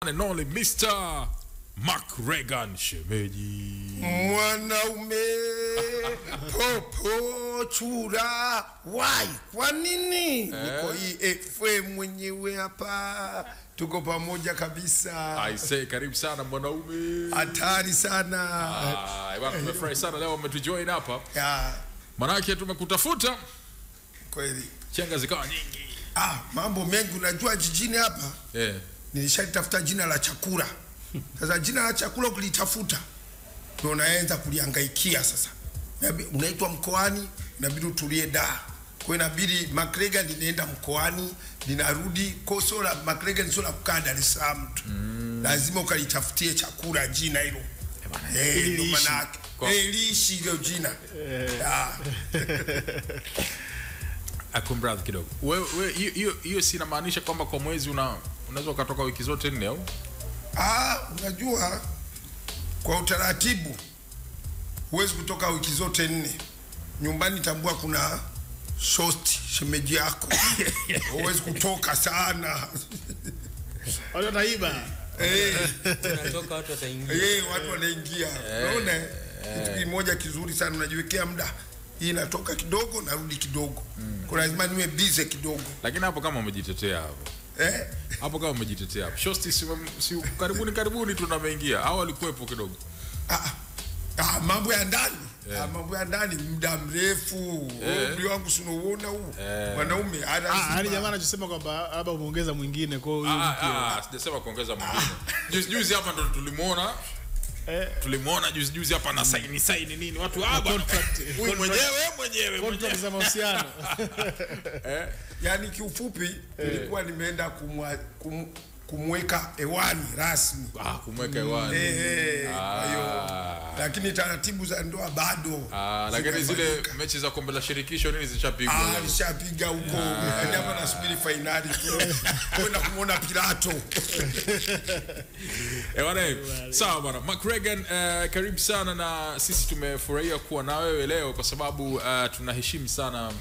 one and only Mr. McRegan Shemeji. Mwanaume popo chura why kwa nini niko hii FM mwenyewe hapa, tuko pamoja kabisa. I say karibu sana mwanaume, hatari sana. Bwana tumefurahi sana leo umetujoin hapa. Yeah. Manake tumekutafuta kweli, chenga zikawa nyingi. Mambo mengi unajua jijini hapa. Nilishatafuta jina la chakula. Sasa jina la chakula kulitafuta ndio unaanza kuliangaikia sasa. Unaitwa mkoani, inabidi utulie da. Kwa inabidi McRegan linaenda mkoani, linarudi kosola. McRegan sio la kukaa Dar es Salaam tu. Lazima ukalitafutie chakula jina hilo. Ndio maana lishi hilo jina. Akumbrad kidogo. Wewe hiyo si inamaanisha kwamba kwa mwezi unaweza ukatoka wiki zote 4 au? Unajua kwa utaratibu huwezi kutoka wiki zote 4. Nyumbani tambua kuna shosti shemeji yako. Huwezi kutoka sana. Watu wataiba. Tunatoka watu wataingia. Watu wanaingia. Unaona? Kitu kimoja kizuri sana, unajiwekea muda. Hii inatoka kidogo narudi kidogo. Kwa lazima niwe busy kidogo. Lakini hapo kama umejitetea hapo. Hapo kama umejitetea hapo. Shosti si karibuni tunameingia. Hao walikuwepo kidogo. Mambo ya ndani. Mambo ya ndani muda mrefu. Ndio wangu unaona huu. Wanaume hadi jamaa anachosema kwamba labda umeongeza mwingine kwa hiyo. Sijasema kuongeza mwingine. Juzi hapa ndo tulimuona juzi hapa na saini nini watu contract. Mwenyewe contract za mahusiano. Yani kiufupi nilikuwa nimeenda kumweka hewani rasmi. Kumweka hewani. Lakini taratibu za ndoa bado. Lakini zile mechi za kombe la shirikisho nini zishapigwa? Nishapiga huko. Hapa nasubiri finali kwenda kumuona Pilato. Sawa bwana McRegan, karibu sana, na sisi tumefurahia kuwa na wewe leo kwa sababu tunaheshimu sana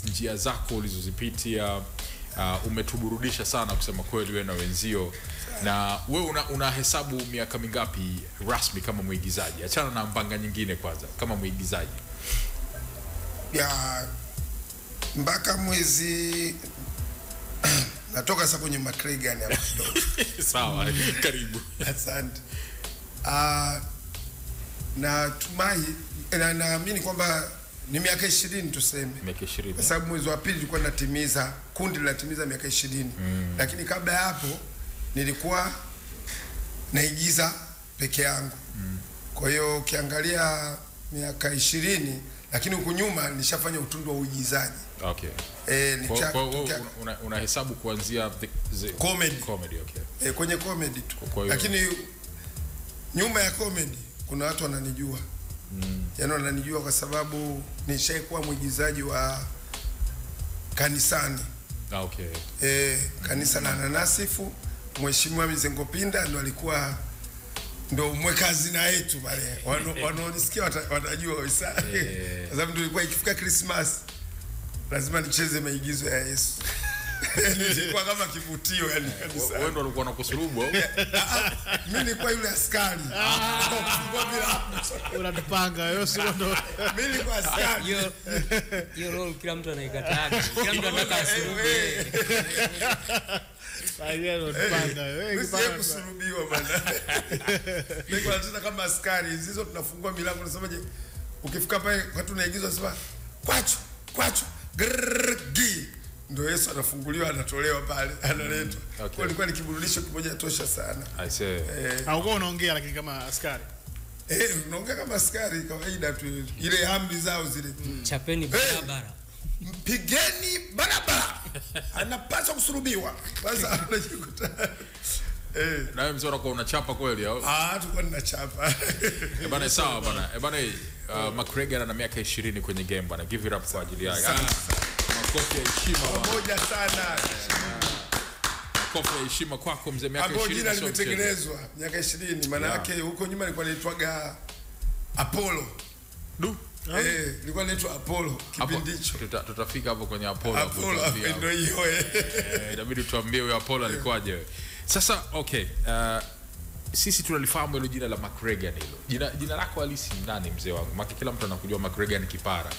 njia zako ulizozipitia. Umetuburudisha sana kusema kweli wewe na wenzio. Na wewe una hesabu miaka mingapi rasmi kama mwigizaji? Achana na mbanga nyingine kwanza, kama mwigizaji. Mpaka mwezi natoka sasa kwenye McRegan hapa kidogo. Sawa, karibu. Asante. Naamini kwamba ni miaka 20 tuseme. Miaka 20. Kwa sababu mwezi wa pili tulikuwa tunatimiza, kundi linatimiza miaka 20. Lakini kabla ya hapo nilikuwa naigiza peke yangu. Kwa hiyo ukiangalia miaka 20, lakini huko nyuma nilishafanya utundu wa uigizaji. Okay. Una hesabu kuanzia comedy. Comedy, okay. Kwenye comedy tu. Lakini nyuma ya comedy kuna watu wananijua. Yaani wananijua kwa sababu nishaikuwa mwigizaji wa kanisani. Okay. Kanisa la Nanasifu, Mheshimiwa Mizengo Pinda ndo mweka hazina yetu pale. Wanaonisikia watajua kabisa. Kwa sababu tulikuwa ikifika Christmas lazima nicheze maigizo ya Yesu. Nilikuwa kama kivutio yani kabisa. Wewe ndo ulikuwa unakusurubu au? Mimi nilikuwa yule askari. Unatupanga wewe sio ndo. Mimi nilikuwa askari. Hiyo role kila mtu anaikataa. Kila mtu anataka asurube. Hayo unatupanga wewe. Sio kusurubiwa bwana. Nilikuwa nataka kama askari. Hizo tunafungua milango nasemaje? Ukifika pale watu naigizwa sema kwacho grrrgi. Ndio Yesu anafunguliwa, anatolewa pale, analetwa. Kwa ilikuwa ni kiburudisho kimoja tosha sana. I say. Hauko unaongea lakini kama askari. Unaongea kama askari kawaida tu. Ile amri zao zile. Chapeni barabara. Mpigeni barabara. Anapaswa kusurubiwa. Sasa unajikuta. Na wewe mzee unakuwa unachapa kweli au? Tulikuwa tunachapa. Bana sawa bana. Bana McRegan ana miaka 20 kwenye game bana. Give it up kwa ajili yake. Makofi ya heshima pamoja sana. Makofi ya heshima kwako mzee, miaka 20. Hapo jina limetengenezwa miaka 20, maana yake huko nyuma nilikuwa naitwaga Apollo. Nilikuwa naitwa Apollo kipindi hicho. Tutafika hapo kwenye Apollo. Apollo ndio hiyo. Inabidi tuambie huyo Apollo alikuwaje. Sasa okay, sisi tunalifahamu hilo jina la McGregor hilo. Jina lako halisi ni nani mzee wangu? Maana kila mtu anakujua McGregor ni kipara.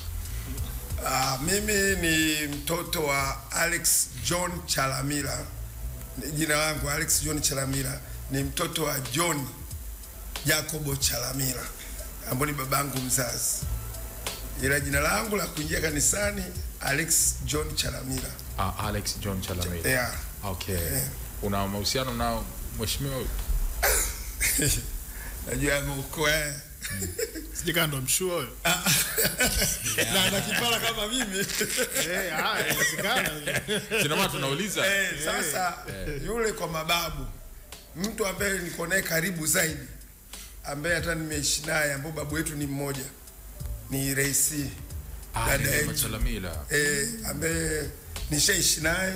Mimi ni mtoto wa Alex John Chalamila. Jina langu Alex John Chalamila, ni mtoto wa John Jacobo Chalamila ambaye ni babangu mzazi. Ila jina langu la kuingia kanisani Alex John Chalamila. Alex John Chalamila. Yeah. Okay. Una mahusiano na mheshimiwa? Najua mko Sijaka ndo mshua huyo. na kipara kama mimi. Inawezekana. Kina watu tunauliza. Sasa yule kwa mababu, mtu ambaye niko naye karibu zaidi, ambaye hata nimeishi naye, ambaye babu wetu ni mmoja, ni Raisi dada yetu Chalamila. Ambaye nishaishi naye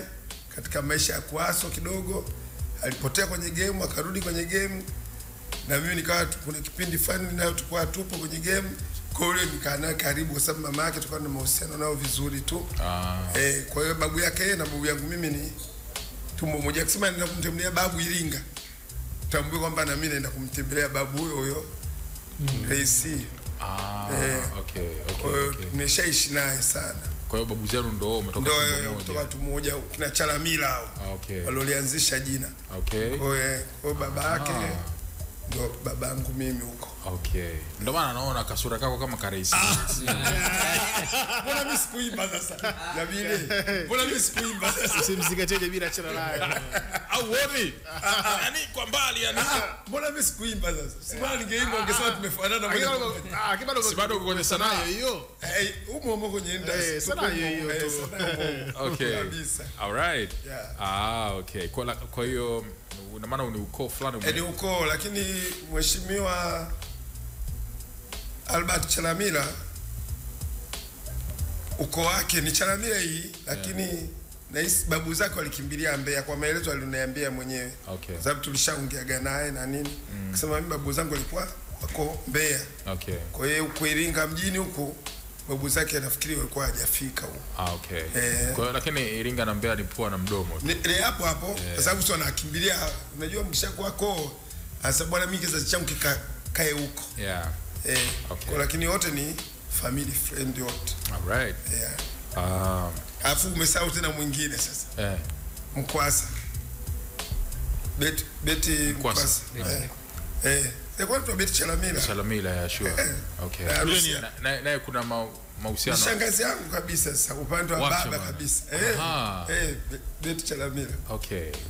katika maisha ya kuaso kidogo. Alipotea kwenye game akarudi kwenye game, na mimi nikawa kuna kipindi fulani nayo tulikuwa tupo kwenye game, kwa hiyo nikaa naye karibu kwa sababu mama yake tulikuwa na mahusiano nao vizuri tu. Kwa hiyo babu yake yeye na babu yangu mimi ni tumbo moja. Akisema nenda kumtembelea babu Iringa, tambue kwamba na mimi naenda kumtembelea babu huyo Raisi. Okay. Nimeshaishi naye sana. Kwa hiyo babu zenu ndo umetoka watu mmoja kina Chalamila hao. Walianzisha jina. Kwa hiyo baba yake ndo babangu mimi huko. Ndio maana naona kasura kako kama Karaisi. Mbona mimi sikuimba sasa? Jabile. Mbona mimi sikuimba sasa? Usimzingatie bila achana naye. Au uone? Yaani kwa mbali yani. Mbona mimi sikuimba sasa? Si bali ningeimba ungesema tumefanana moja kwa moja. Kibado si bado kwenye sanaa hiyo. Umo kwenye industry. Sanaa hiyo tu. Okay. All right. Okay. Kwa hiyo una maana ni ukoo fulani. Ni ukoo, lakini mheshimiwa Albert Chalamila ukoo wake ni Chalamila hii, lakini na hisi babu zake walikimbilia Mbeya kwa maelezo aliniambia mwenyewe. Kwa sababu tulishaongeaga naye na nini. Kusema mimi babu zangu walikuwa wako Mbeya. Kwa hiyo uko Iringa mjini huko babu zake nafikiri walikuwa hajafika huko. Kwa hiyo lakini Iringa na Mbeya ni pua na mdomo. Ni hapo kwa sababu sio anakimbilia, unajua mkishakuwa koo hasa bwana mimi kizazi changu kikae huko. Kwa lakini wote ni family friend wote. Afu umesahau tena mwingine sasa. Mkwasa. Beti Mkwasa. Kwa tu Beti Chalamila ya sure. Naye kuna mahusiano. Shangazi yangu kabisa sasa upande wa baba kabisa. Beti Chalamila.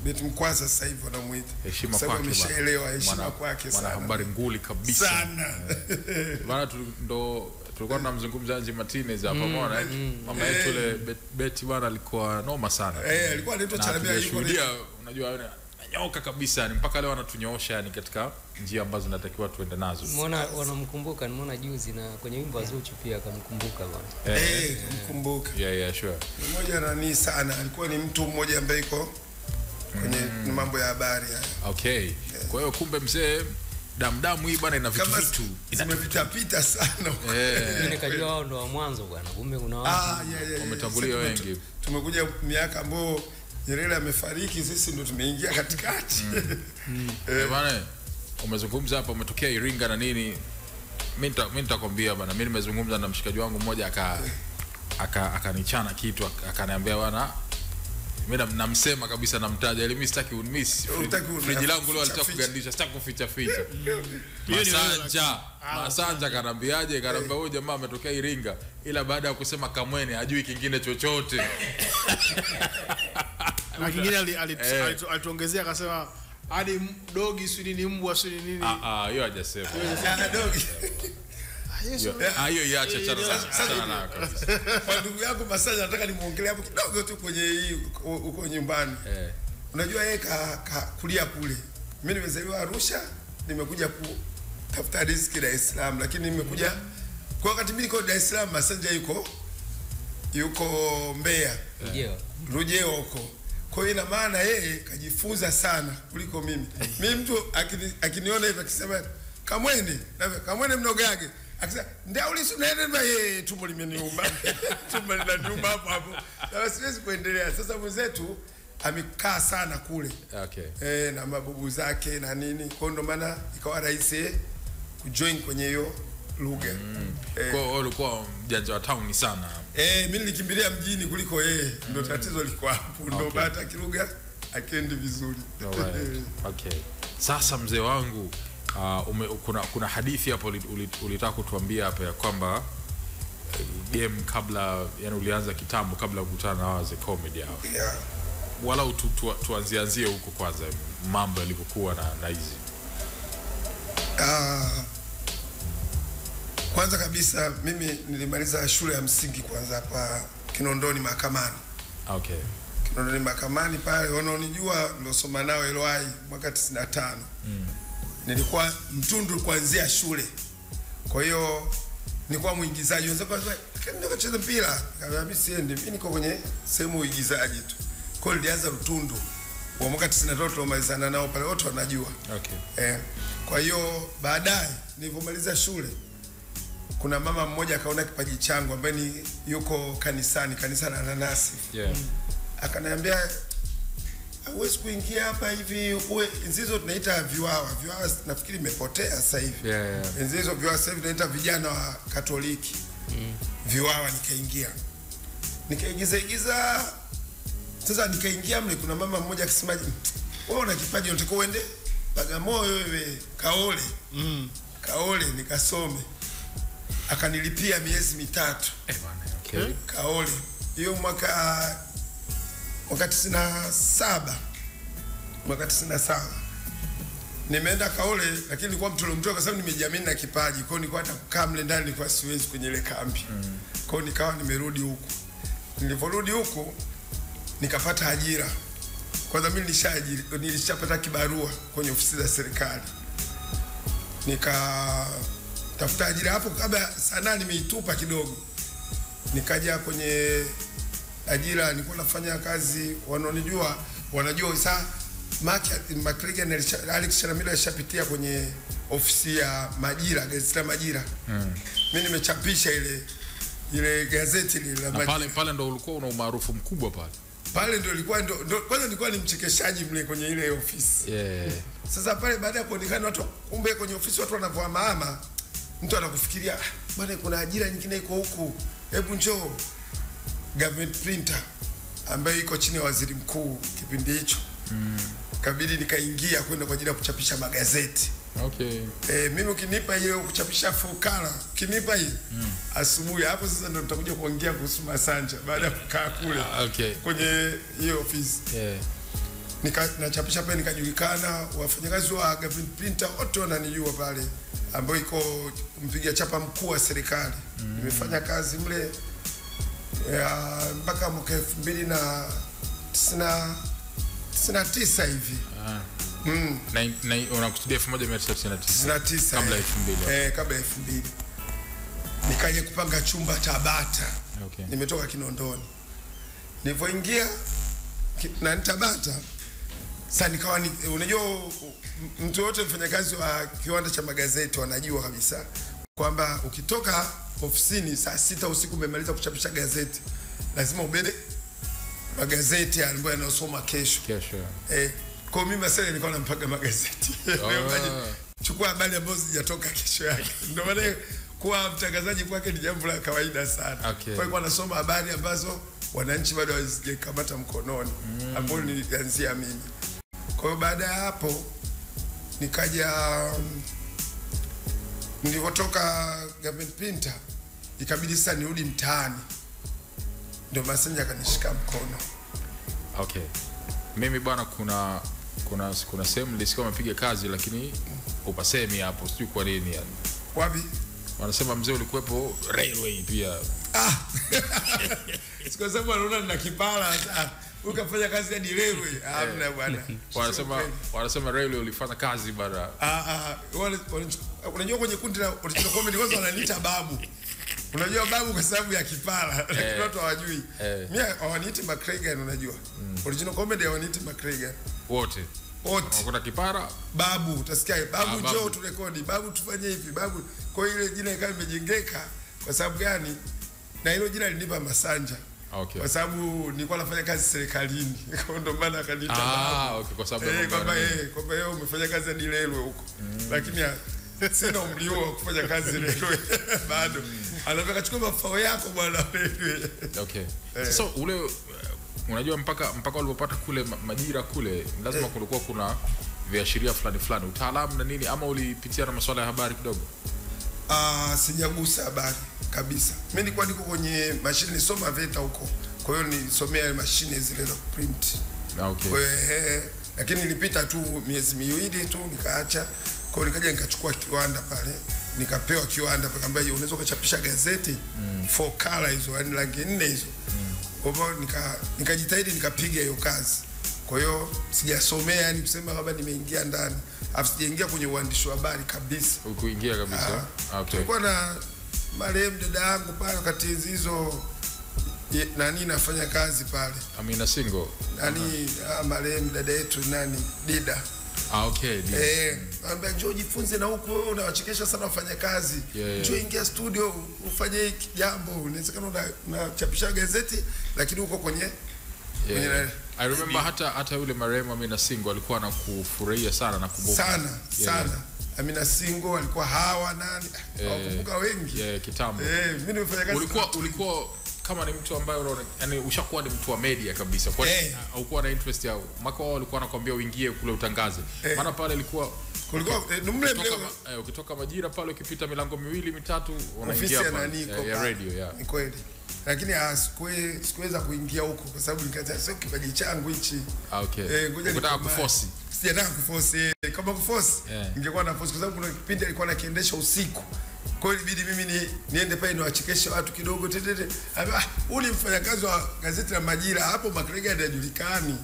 Beti Mkwasa sasa hivi wanamuita. Heshima kwake. Ameshaelewa heshima kwake sana. Mwana habari nguli kabisa. Sana. Bana ndo tulikuwa tunamzungumza Angie Martinez hapa mwana mama yetu ile Beti bwana alikuwa noma sana. Alikuwa anaitwa Chalamila yuko. Unajua nyoka kabisa ni mpaka leo anatunyoosha yani katika njia ambazo natakiwa tuende nazo. Umeona wanamkumbuka, nimeona juzi na kwenye wimbo wa Zuchu pia akamkumbuka bwana. Kumkumbuka. Sure. Mmoja nani sana alikuwa ni mtu mmoja ambaye iko kwenye mambo ya habari haya. Kwa hiyo kumbe mzee damdamu hii bwana ina vitu zimepita sana. Mimi nikajua wao ndo wa mwanzo bwana, kumbe kuna watu wametangulia wengi. Tumekuja miaka ambayo Nyerere amefariki, sisi ndo tumeingia katikati. Bwana umezungumza hapa umetokea Iringa na nini? Mimi nitakwambia bwana, mimi nimezungumza na mshikaji wangu mmoja akanichana kitu akaniambia bwana, mimi namsema kabisa namtaja ili mimi sitaki unmiss. Friji langu leo alitaka kugandisha, sitaki kuficha. Masanja kanambiaje? Kanambia huyo jamaa ametokea Iringa ila baada ya kusema Kamwene hajui kingine chochote. Na kingine alituongezea akasema hadi dogi sio ni mbwa sio nini. Hiyo hajasema. Dogi. Hiyo iache sana kabisa. Kwa ndugu yangu Masanja nataka nimuongelee hapo kidogo tu kwenye hii uko nyumbani. Unajua yeye kulia kule. Mimi nimezaliwa Arusha, nimekuja kutafuta riziki Dar es Salaam, lakini nimekuja kwa wakati mimi niko Dar es Salaam, Masanja yuko Mbeya. Rujeo huko. Kwa hiyo ina maana yeye kajifunza sana kuliko mimi. Mimi mtu akiniona hivi akisema Kamwene mnogage. Akisema ndio ulisi unaenda yeye tumbo limeniuma. Tumbo linaniuma hapo. Na siwezi kuendelea. Sasa mwenzetu amekaa sana kule. Okay. Na mabubu zake na nini. Kwa ndo maana ikawa rahisi kujoin kwenye hiyo lugha. Kwa hiyo ulikuwa mjanja wa town sana. Mimi nilikimbilia mjini kuliko yeye. Ndio tatizo liko hapo. Ndio bata kilugha akiendi vizuri. Alright. Okay. Sasa mzee wangu, kuna hadithi hapo ulitaka kutuambia hapa ya kwamba game kabla, yani ulianza kitambo kabla kukutana na waze comedy hao. Yeah. Wala tuanzianzie huko kwanza mambo yalivyokuwa na hizi. Kwanza kabisa mimi nilimaliza shule ya msingi kwanza hapa Kinondoni Mahakamani. Okay. Kinondoni Mahakamani pale wanaonijua nilosoma nao LY mwaka 95. Nilikuwa mtundu kuanzia shule. Kwa hiyo nilikuwa muigizaji. Wenzako ndio kacheza mpira. Mimi siendi. Mimi niko kwenye sehemu uigizaji tu. Kwa hiyo nilianza Rutundu. Wa mwaka 93 tumalizana nao pale wote wanajua. Okay. Kwa hiyo baadaye nilipomaliza shule kuna mama mmoja akaona kipaji changu ambaye ni yuko kanisani, kanisa la Ananasi. Yeah. Akaniambia huwezi kuingia hapa hivi, uwe nzizo tunaita viwawa. Viwawa nafikiri imepotea sasa hivi. Yeah. Nzizo viwawa sasa hivi tunaita vijana wa Katoliki. Viwawa nikaingia. Nikaigiza. Sasa nikaingia mle, kuna mama mmoja akisema, wewe una kipaji unataka uende Bagamoyo wewe, Kaole. Kaole nikasome. Akanilipia miezi 3. Okay. Kaole. Hiyo mwaka 97. Mwaka 97. Nimeenda Kaole, lakini nilikuwa mtolo kwa sababu nimejiamini na kipaji. Kwa hiyo nilikuwa hata kukaa mle ndani nilikuwa siwezi kwenye ile kambi. Kwa hiyo nikawa nimerudi huko. Niliporudi huko nikapata ajira. Kwanza mimi nilishapata kibarua kwenye ofisi za serikali. Tafuta ajira hapo kabla sana nimeitupa kidogo. Nikaja kwenye ajira, nilikuwa nafanya kazi, wananijua, wanajua sasa Makrega na Alex Charamila alishapitia kwenye ofisi ya Majira, gazeti la Majira. Mimi nimechapisha ile gazeti ile la Majira. Pale ndo ulikuwa una umaarufu mkubwa pale. Pale ndo ilikuwa kwanza nilikuwa ni mchekeshaji mle kwenye ile ofisi. Yeah. Sasa pale baada ya kuonekana watu kumbe kwenye ofisi watu wanavua mama, mtu anakufikiria bwana kuna ajira nyingine iko huku. Hebu njoo. Government printer ambaye iko chini ya waziri mkuu kipindi hicho. Kabidi nikaingia kwenda kwa ajili ya kuchapisha magazeti. Okay. Mimi ukinipa hiyo kuchapisha fukara, ukinipa hii asubuhi hapo sasa ndo tutakuja kuongea kuhusu Masanja baada ya kukaa kule. Okay. Kwenye hiyo ofisi. Yeah. Nachapisha pale nikajulikana, wafanyakazi wa government printer wote wananijua pale, ambao iko mpiga chapa mkuu wa serikali. Nimefanya kazi mle mpaka mwaka 2099 hivi. Na unakusudia 1999 kabla 2000. Kabla 2000. Nikaje kupanga chumba Tabata. Okay. Nimetoka Kinondoni. Nilipoingia na Tabata, sasa nikawa unajua mtu yote mfanyakazi wa kiwanda cha magazeti wanajua kabisa kwamba ukitoka ofisini saa 6 usiku umemaliza kuchapisha gazeti, lazima ubebe magazeti ambayo yanasoma kesho. Kwa mimi sasa nilikuwa nampaga magazeti. Chukua habari ambazo zijatoka kesho yake. Ndio maana kuwa mtangazaji kwake ni jambo la kawaida sana. Okay. Kwa hiyo anasoma habari ambazo wananchi bado hawazikamata mkononi, ambapo nilianzia mimi. Kwa hiyo baada ya hapo nikaja, nilipotoka government printer ikabidi sasa nirudi mtaani. Ndio Masanja akanishika mkono. Okay. Mimi bwana kuna sehemu nilisikia umepiga kazi lakini upasemi hapo sijui kwa nini yani. Wapi? Wanasema mzee ulikuwepo railway pia. Sikuwa sababu anaona nina kipara ukafanya kazi hadi railway. Hamna bwana. Wanasema railway ulifanya kazi bwana. Unajua kwenye kundi la original comedy kwanza wananiita babu. Unajua babu kwa sababu ya kipara, lakini watu hawajui. Mimi hawaniiti Makrega, unajua. Original comedy hawaniiti Makrega. Wote. Wakona kipara babu, utasikia babu njoo turekodi, babu tufanye hivi, babu. Kwa ile jina ikawa imejengeka kwa sababu gani? Na hilo jina linipa Masanja. Okay. Kwa sababu nilikuwa nafanya kazi serikalini. Ndio maana akaniita okay, kwa sababu kwamba yeye umefanya kazi hadi Lelwe huko. Lakini sina umri wa kufanya kazi Lelwe bado. Anataka chukua mafao yako bwana Lelwe. Okay. Sasa ule unajua mpaka ulipopata kule Majira kule lazima kulikuwa kuna viashiria fulani utaalamu na nini, ama ulipitia na masuala ya habari kidogo? Sijagusa habari kabisa. Mimi nilikuwa niko kwenye mashine nisoma VETA huko. Kwa hiyo nilisomea mashine zile za print. Okay. Lakini nilipita tu miezi miwili tu nikaacha. Kwa hiyo nikaja nikachukua kiwanda pale. Nikapewa kiwanda pale ambaye unaweza kuchapisha gazeti 4 color hizo, yani rangi 4 hizo. Kwa hiyo nikajitahidi nikapiga hiyo kazi. Kwa hiyo sijasomea, yani kusema kama nimeingia ndani. Sijaingia kwenye uandishi wa habari kabisa. Ukuingia kabisa? Okay. Tulikuwa na marehemu dada yangu pale wakati hizo nani nafanya kazi pale. Amina Singo. Nani marehemu dada yetu nani Dida. Okay. Anambia njoo jifunze na huko, wewe unawachekesha sana wafanya kazi. Njoo ingia studio ufanye jambo. Inawezekana unachapisha gazeti lakini uko kwenye I remember hata yule marehemu Amina Singo alikuwa anakufurahia sana na kukumbuka sana. Amina Singo alikuwa hawa nani? Wakumbuka wengi. Kitambo. Mimi nimefanya kazi. Ulikuwa kama ni mtu ambaye unaona yani ushakuwa ni mtu wa media kabisa. Kwa nini haukuwa na interest yao? Maka wao walikuwa wanakuambia uingie kule utangaze. Maana pale ilikuwa ukitoka Majira pale ukipita milango miwili mitatu unaingia ya radio Ni kweli. Lakini sikuweza kuingia huko kwa sababu nikata sio kipaji changu hichi. Okay. Ngoja nikutaka kuforce. Sijataka kuforce. Kama kuforce ningekuwa na force kwa sababu kuna kipindi alikuwa anakiendesha usiku. Kwa hiyo ilibidi mimi niende pale niwachekeshe watu kidogo tetete. Uli mfanyakazi wa gazeti la Majira hapo Makrega hajulikani.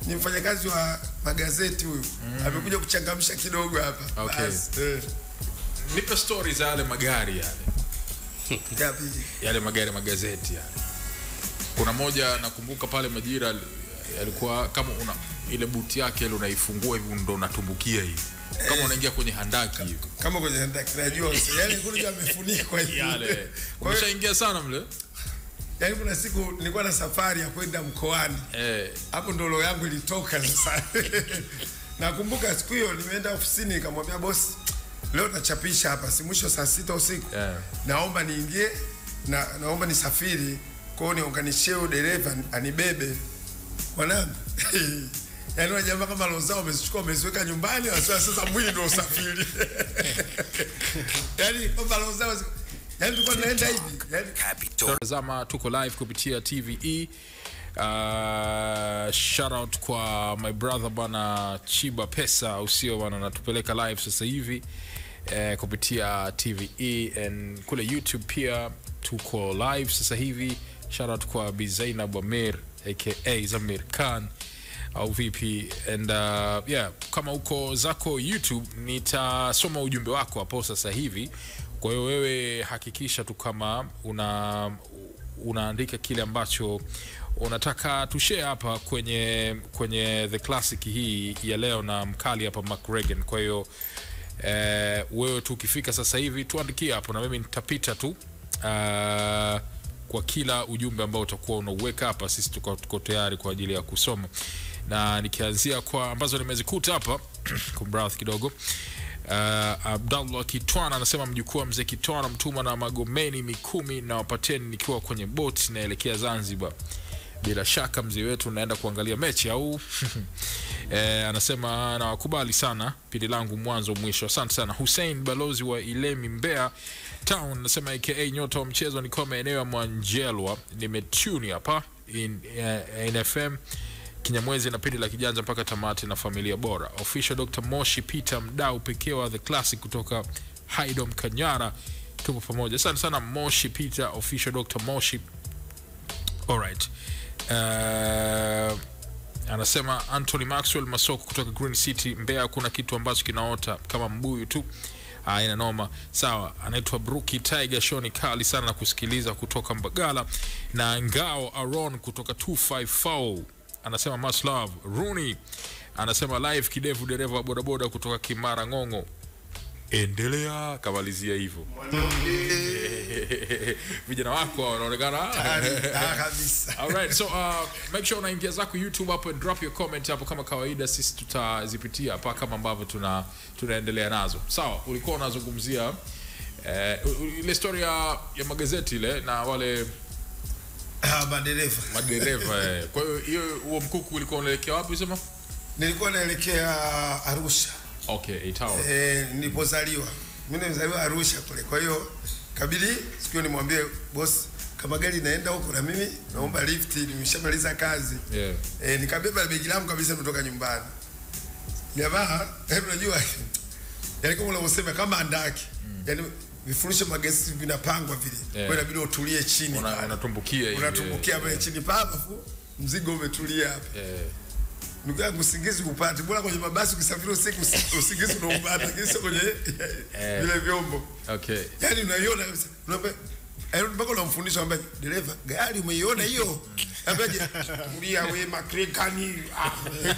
Ni mfanyakazi wa magazeti huyu. Amekuja kuchangamsha kidogo hapa. Okay. Nipe stories za yale magari yale. Yale magari magazeti yale. Kuna moja nakumbuka pale Majira alikuwa kama ile buti yake ile unaifungua hivi ndo unatumbukia hivi. Kama unaingia kwenye handaki hivi. Kama kwenye handaki najua yani kule amefunikwa hivi. Yale. Umeshaingia sana mle? Yaani kuna siku nilikuwa na safari ya kwenda mkoani. Hapo ndo roho yangu ilitoka sasa. Nakumbuka siku hiyo nimeenda ofisini nikamwambia boss, leo nachapisha hapa si mwisho saa 6 usiku. Naomba niingie naomba nisafiri, kwa hiyo niunganishie dereva anibebe. Mwanangu. Yaani wa jamaa kama lozao umechukua umeziweka nyumbani sasa mwili ndio usafiri. Yaani kama lozao yaani tulikuwa tunaenda hivi. Tazama tuko live kupitia TVE. Shout out kwa my brother bana Chiba Pesa usio bana natupeleka live sasa hivi kupitia TVE and kule YouTube pia tuko live sasa hivi. Shout out kwa Bi Zainab Amir aka Zamir Khan au vipi and kama uko zako YouTube nitasoma ujumbe wako hapo sasa hivi. Kwa hiyo wewe hakikisha tu kama unaandika kile ambacho unataka tushare hapa kwenye the classic hii ya leo na mkali hapa McRegan. Kwa hiyo wewe tu ukifika sasa hivi tuandikie hapo na mimi nitapita tu kwa kila ujumbe ambao utakuwa unauweka hapa. Sisi tuko tayari kwa ajili ya kusoma, na nikianzia kwa ambazo nimezikuta hapa kumbrath kidogo. Abdallah Kitwana anasema mjukuu wa mzee Kitwana mtuma na Magomeni Mikumi na wapateni nikiwa kwenye boat naelekea Zanzibar. Bila shaka mzee wetu naenda kuangalia mechi au anasema na wakubali sana pili langu mwanzo mwisho. Asante sana. Hussein Balozi wa Ilemi Mbeya Town anasema aka nyota wa mchezo ni kwa maeneo ya Mwanjelwa nimetune hapa NFM Kinyamwezi na pindi la kijanja mpaka tamati na familia bora. Official Dr. Moshi Peter mdau pekee wa the classic kutoka Haidom Kanyara, tupo pamoja. Asante sana Moshi Peter, official Dr. Moshi. Alright. Anasema Anthony Maxwell Masoko kutoka Green City Mbeya, kuna kitu ambacho kinaota kama mbuyu tu. Ina noma. Sawa. Anaitwa Brookie Tiger Shoni kali sana na kusikiliza kutoka Mbagala, na Ngao Aaron kutoka 254 anasema much love. Rooney anasema live kidevu dereva bodaboda kutoka Kimara Ngongo. endelea kamalizia hivyo. Vijana wako wanaonekana kabisa. Alright, so make sure unaingia zako YouTube hapo and drop your comment hapo kama kawaida, sisi tutazipitia hapa kama ambavyo tunaendelea nazo. Sawa, ulikuwa unazungumzia ile story ya magazeti ile na wale madereva. Kwa hiyo huo mkuku ulikuwa unaelekea wapi usema? Nilikuwa naelekea Arusha. Okay, Itawa. Nilipozaliwa. Mimi nimezaliwa Arusha kule. Kwa hiyo kabidi sikio nimwambie boss kama gari inaenda huko na mimi naomba lift, nimeshamaliza kazi. Yeah. Nikabeba begi langu kabisa kutoka nyumbani. Jamaa, unajua yani kama unavyosema kama andaki. Yani vifurushi magazeti vinapangwa vile. Yeah. Kwa inabidi utulie chini. Unatumbukia pale chini papo mzigo umetulia hapa. Yeah. Ndugu yangu usingizi upate. Bora kwenye mabasi ukisafiri usiku usingizi unaupata, lakini sio kwenye vile vyombo. Okay. Yaani unaiona kabisa. Mpaka unamfundisha kwamba dereva gari umeiona hiyo? Ambaje kulia wewe makrekani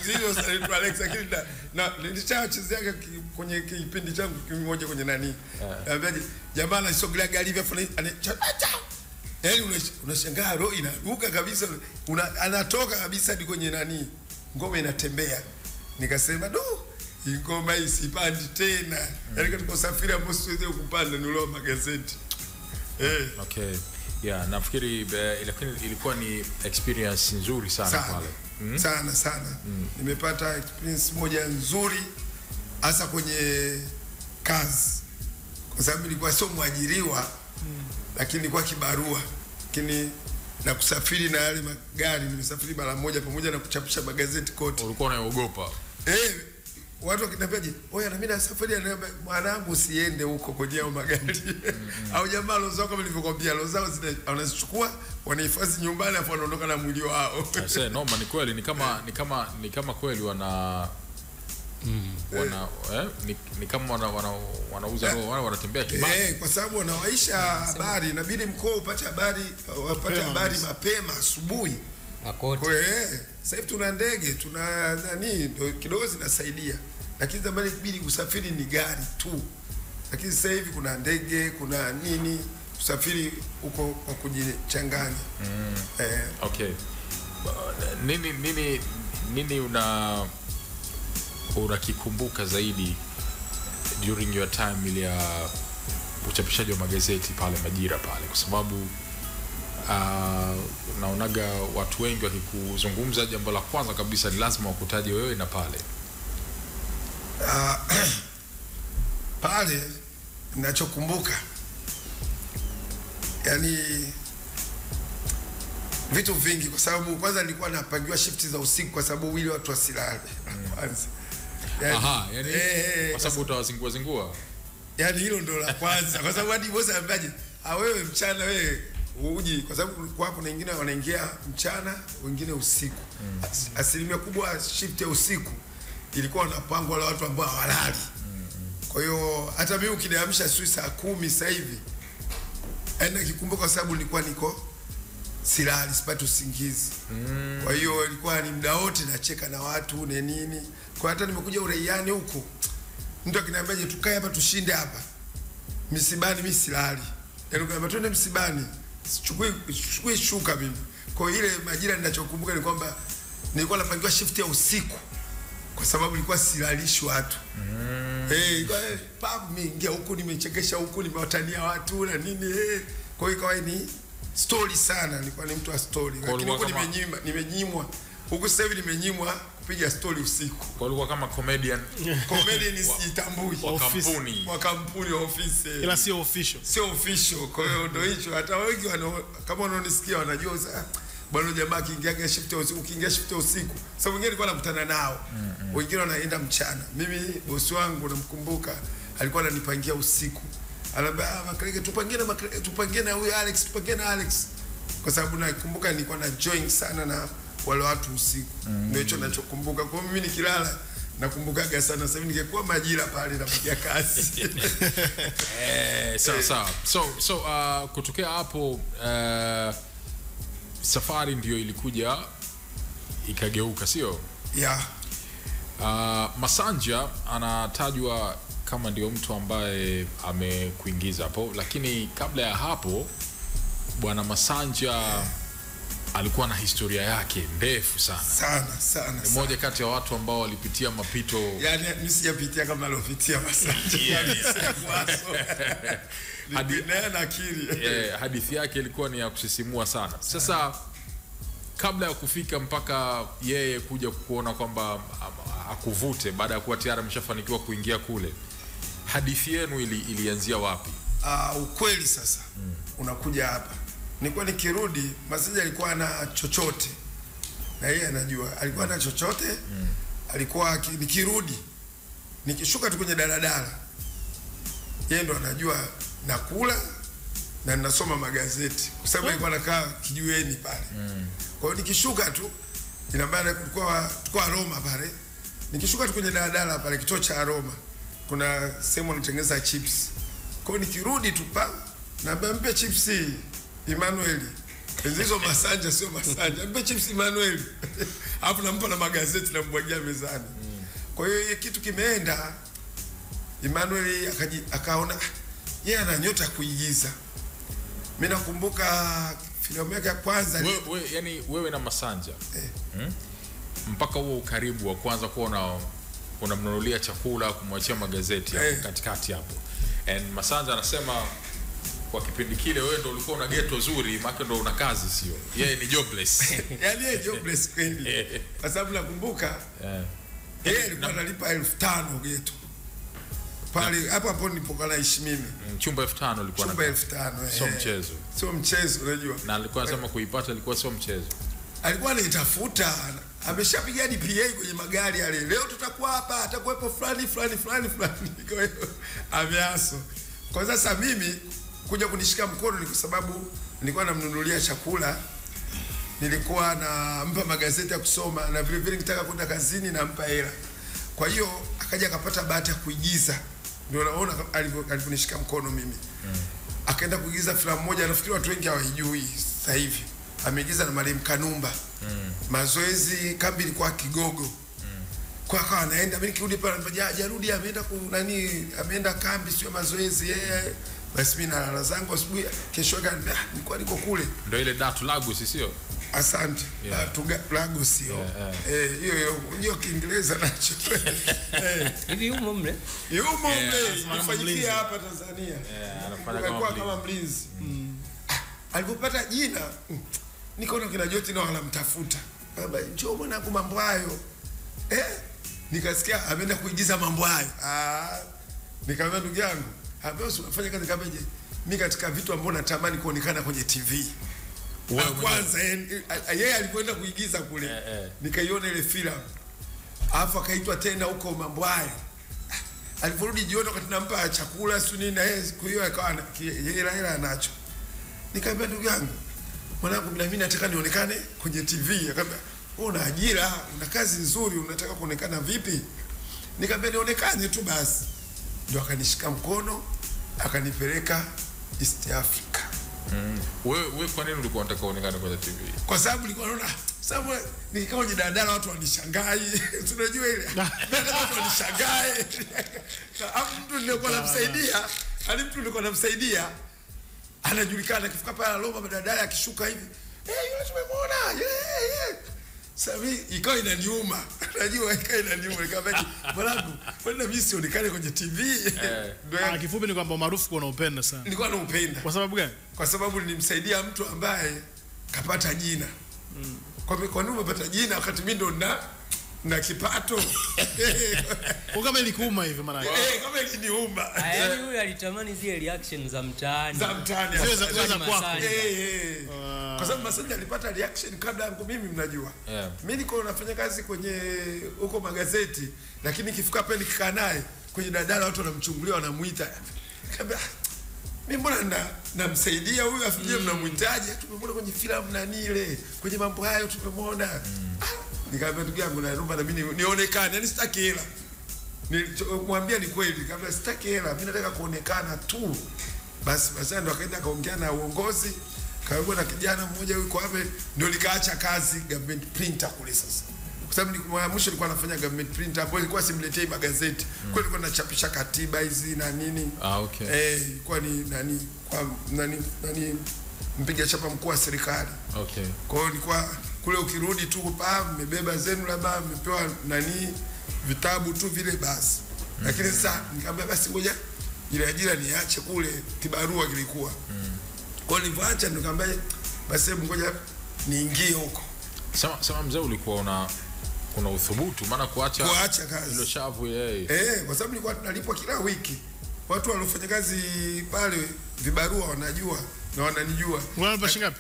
hizo sasa Alex lakini na nilishachezea kwenye kipindi changu kimoja kwenye nani. Ambaje jamaa anasogelea gari hivi afanye yaani unashangaa roho inaruka kabisa, anatoka kabisa hadi kwenye nani. Ngoma inatembea. Nikasema ngoma hii sipandi tena. Yaani kama kusafiri ambapo siwezi kupanda nilio magazeti. Okay. Yeah, nafikiri ilikuwa ni experience nzuri sana pale. Sana. Nimepata experience moja nzuri hasa kwenye kazi. Kwa sababu nilikuwa sio mwajiriwa lakini nilikuwa kibarua. Lakini na kusafiri na yale magari nimesafiri mara moja pamoja na kuchapisha magazeti kote. Ulikuwa unaogopa? Watu wakiniambiaje, "Oya na mimi na safari ananiambia mwanangu usiende huko kwenye hao magari." Au jamaa lozao kama nilivyokuambia lozao wanazichukua wanahifadhi nyumbani afu wanaondoka na mwili wao. Sasa noma ni kweli ni kama kweli ni kama wanauza roho, wanatembea kibaya. Kwa sababu wanawaisha habari, inabidi mkoa upate habari mapema asubuhi. Kwa sasa hivi tuna ndege, tuna nani kidogo zinasaidia. Lakini zamani ilibidi kusafiri ni gari tu. Lakini sasa hivi kuna ndege, kuna nini, kusafiri huko kwa kujichanganya. Okay. Nini unakikumbuka zaidi during your time ile ya uchapishaji wa magazeti pale Majira pale, kwa sababu naonaga watu wengi wakikuzungumza jambo la kwanza kabisa ni lazima wakutaje wewe na pale. Pale ninachokumbuka yani vitu vingi, kwa sababu kwanza nilikuwa napangiwa shift za usiku kwa sababu wili watu wasilale kwanza. Kwa sababu utawazingua. Yani hilo ndo la kwanza kwa sababu hadi bosi anambaje, wewe mchana wewe uji, kwa sababu kwa hapo wengine wanaingia mchana wengine usiku. Asilimia kubwa shift ya usiku ilikuwa inapangwa wale watu ambao hawalali. Kwa hiyo hata mimi ukiniamsha saa 10 sasa hivi nikikumbuka kwa sababu nilikuwa niko silali, sipati usingizi. Kwa hiyo ilikuwa ni muda wote nacheka na watu na nini. Kwa hata nimekuja uraiani huko, mtu akiniambiaje tukae hapa tushinde hapa misibani, mimi silali. Yaani kama twende msibani chukui shuka mimi. Kwa ile Majira ninachokumbuka ni kwamba nilikuwa napangiwa shift ya usiku kwa sababu nilikuwa silalishi watu. Mimi ingia huko nimechekesha huko nimewatania watu na nini. Kwa hiyo ikawa ni story sana, nilikuwa ni mtu wa story. Lakini huko nimenyimwa. Huko sasa hivi nimenyimwa kupiga story usiku. Kwa hiyo kama comedian sitambui wa kampuni wa ofisi. Ila sio official. Sio official. Kwa hiyo ndio hicho, hata wengi kama wanaonisikia wanajua sasa bwana jamaa kiingia shift ya usiku, kiingia shift ya usiku. Sasa wengine nilikuwa nakutana nao. Wengine wanaenda mchana. Mimi bosi wangu namkumbuka alikuwa ananipangia usiku. Anambia Makrege tupangie na huyu Alex, tupangie na Alex. Kwa sababu nakumbuka nilikuwa na join sana na wale watu usiku. Ndio hicho ninachokumbuka. Kwa mimi nikilala nakumbukaga sana. Sasa ningekuwa Majira pale napiga kazi. Sawa. So kutokea hapo safari ndio ilikuja ikageuka, sio? Yeah. Masanja anatajwa kama ndio mtu ambaye amekuingiza hapo, lakini kabla ya hapo Bwana Masanja alikuwa na historia yake ndefu sana. Sana. Ni mmoja kati ya watu ambao walipitia mapito. Yaani mimi sijapitia kama alopitia Masanja. Yaani hadithi yake ilikuwa ni ya kusisimua sana. Sasa kabla ya kufika mpaka yeye kuja kuona kwamba akuvute baada ya kuwa tayari ameshafanikiwa kuingia kule, hadithi yenu ilianzia wapi? Ukweli sasa unakuja hapa. Nilikuwa nikirudi, Masanja alikuwa na chochote na yeye anajua alikuwa na chochote. Alikuwa nikirudi, nikishuka tu kwenye daladala, yeye ndo anajua nakula na ninasoma magazeti, kwa sababu alikuwa anakaa kijiweni pale. Kwa hiyo nikishuka tu, inabana tulikuwa Roma pale, nikishuka tu kwenye daladala pale kituo cha Roma, kuna sehemu wanatengeneza chips. Kwa hiyo nikirudi tu pa na mpe chips Emmanuel. Hizo Masanja sio Masanja. Mpe chips Emmanuel. Hapo nampa na magazeti na mbwagia mezani. Kwa hiyo kitu kimeenda, Emmanuel akaona yeye ana nyota kuigiza. Mimi nakumbuka filamu yake ya kwanza. Yani wewe na Masanja mpaka huo ukaribu wa kwanza kuona unamnunulia chakula, kumwachia magazeti hapo katikati hapo. And Masanja anasema kwa kipindi kile wewe ndo ulikuwa una ghetto zuri, maana ndo una kazi sio? Yeye ni jobless. Yaani yeye jobless kweli. Kwa sababu nakumbuka yeye alikuwa analipa 1500 ghetto. Pale hapo nilipokuwa naishi mimi. Chumba 1500 ilikuwa na. Chumba 1500. Sio mchezo. Sio mchezo unajua. Na alikuwa anasema kuipata ilikuwa sio mchezo. Alikuwa anaitafuta, ameshapiga hadi PA kwenye magari yale. Leo tutakuwa hapa, atakuwepo fulani. Kwa hiyo ameaso. Kwa sasa mimi kuja kunishika mkono ni kwa sababu nilikuwa namnunulia chakula, nilikuwa nampa magazeti ya kusoma, na vile vile nitaka kwenda kazini nampa hela. Kwa hiyo akaja akapata bahati ya kuigiza. Ndio naona aliponishika mkono mimi. Akaenda kuigiza filamu moja, nafikiri watu wengi hawajui sasa hivi. Ameigiza na Marehemu Kanumba. Mazoezi kambi ilikuwa Kigogo. Kwa akawa anaenda, mimi nikirudi pale hajarudi, ameenda ameenda kambi sio mazoezi yeye. Basi mimi nalala zangu asubuhi, kesho yake nilikuwa niko kule. Ndio ile Datu Lagos sio? Asante. Datu Lagos sio. Hiyo Kiingereza nacho. Hivi yumo mle? Yumo mle, anafanyikia hapa Tanzania. Anafanya kama mlinzi. Alipopata jina, nikaona kina Joti nao wanamtafuta. Baba, njoo mwanangu mambo hayo. Nikasikia ameenda kuigiza mambo hayo. Nikamwambia ndugu yangu, ambaye unafanya kazi kama je? Mimi katika vitu ambavyo natamani kuonekana kwenye TV. Kwanza yeye alikwenda kuigiza kule. Nikaiona ile filamu. Alafu akaitwa tena huko mambo hayo. Aliporudi jioni wakati nampa chakula sio nini na yeye siku hiyo akawa hela anacho. Nikamwambia ndugu yangu, mwanangu mimi nataka nionekane kwenye TV. Akamwambia una ajira, una kazi nzuri, unataka kuonekana vipi? Nikamwambia nionekane tu basi. Ndio akanishika mkono, akanipeleka East Africa. Wewe kwa nini ulikuwa unataka kuonekana kwenye TV? Kwa sababu nilikuwa naona sababu nikikaa kwenye daladala watu wanishangai. Tunajua ile. Watu wanishangai. Mtu nilikuwa namsaidia, anajulikana akifika pale Roma daladala akishuka hivi. Yule tumemwona. Sasa ikawa inaniuma. Unajua ikawa inaniuma nikamwambia mwanangu, kwani mimi sionekane kwenye TV? Ndio kifupi ni kwamba maarufu kwa unaupenda sana. Nilikuwa naupenda. Kwa sababu gani? Kwa sababu nilimsaidia mtu ambaye kapata jina. Kwa nini umepata jina wakati mimi ndo na kipato? Kwa kama ilikuuma hivi maana yake. Kama iliniuma. Yaani huyu alitamani zile reaction za mtaani. Za kwako. Kwa sababu Masanja alipata reaction kabla yangu mimi mnajua. Mimi niko nafanya kazi kwenye huko magazeti, lakini nikifika pale nikikaa naye kwenye dadala watu wanamchungulia wanamuita. Nikamwambia mimi mbona namsaidia huyu afikie mnamuitaje? Tumemwona kwenye filamu nani ile, kwenye mambo hayo tumemwona. Nikamwambia ndugu yangu naomba na mimi nionekane, yani sitaki hela. Nilimwambia ni kweli, nikamwambia sitaki hela, mimi nataka kuonekana tu. Basi ndo akaenda kaongea na uongozi, kaongea na kijana mmoja yuko hapa, ndio nikaacha kazi government printer kule sasa. kwa sababu mwisho nilikuwa nafanya government printer hapo, ilikuwa simletei magazeti. Kwa hiyo nilikuwa nachapisha katiba hizi na nini. Okay. Ilikuwa ni nani mpiga chapa mkuu wa serikali. Okay. Kwa hiyo nilikuwa kule ukirudi tu mmebeba zenu labda mmepewa nani vitabu tu vile basi. Lakini sasa nikamwambia basi ngoja ile ajira niache kule, kibarua kilikuwa. Kwa hiyo nilipoacha nikamwambia basi ngoja niingie huko. Sema mzee, ulikuwa una uthubutu maana kuacha kazi hilo shavu yeye? Kwa sababu nilikuwa tunalipwa kila wiki. Watu waliofanya kazi pale vibarua wanajua na wananijua. Unalipa shilingi ngapi?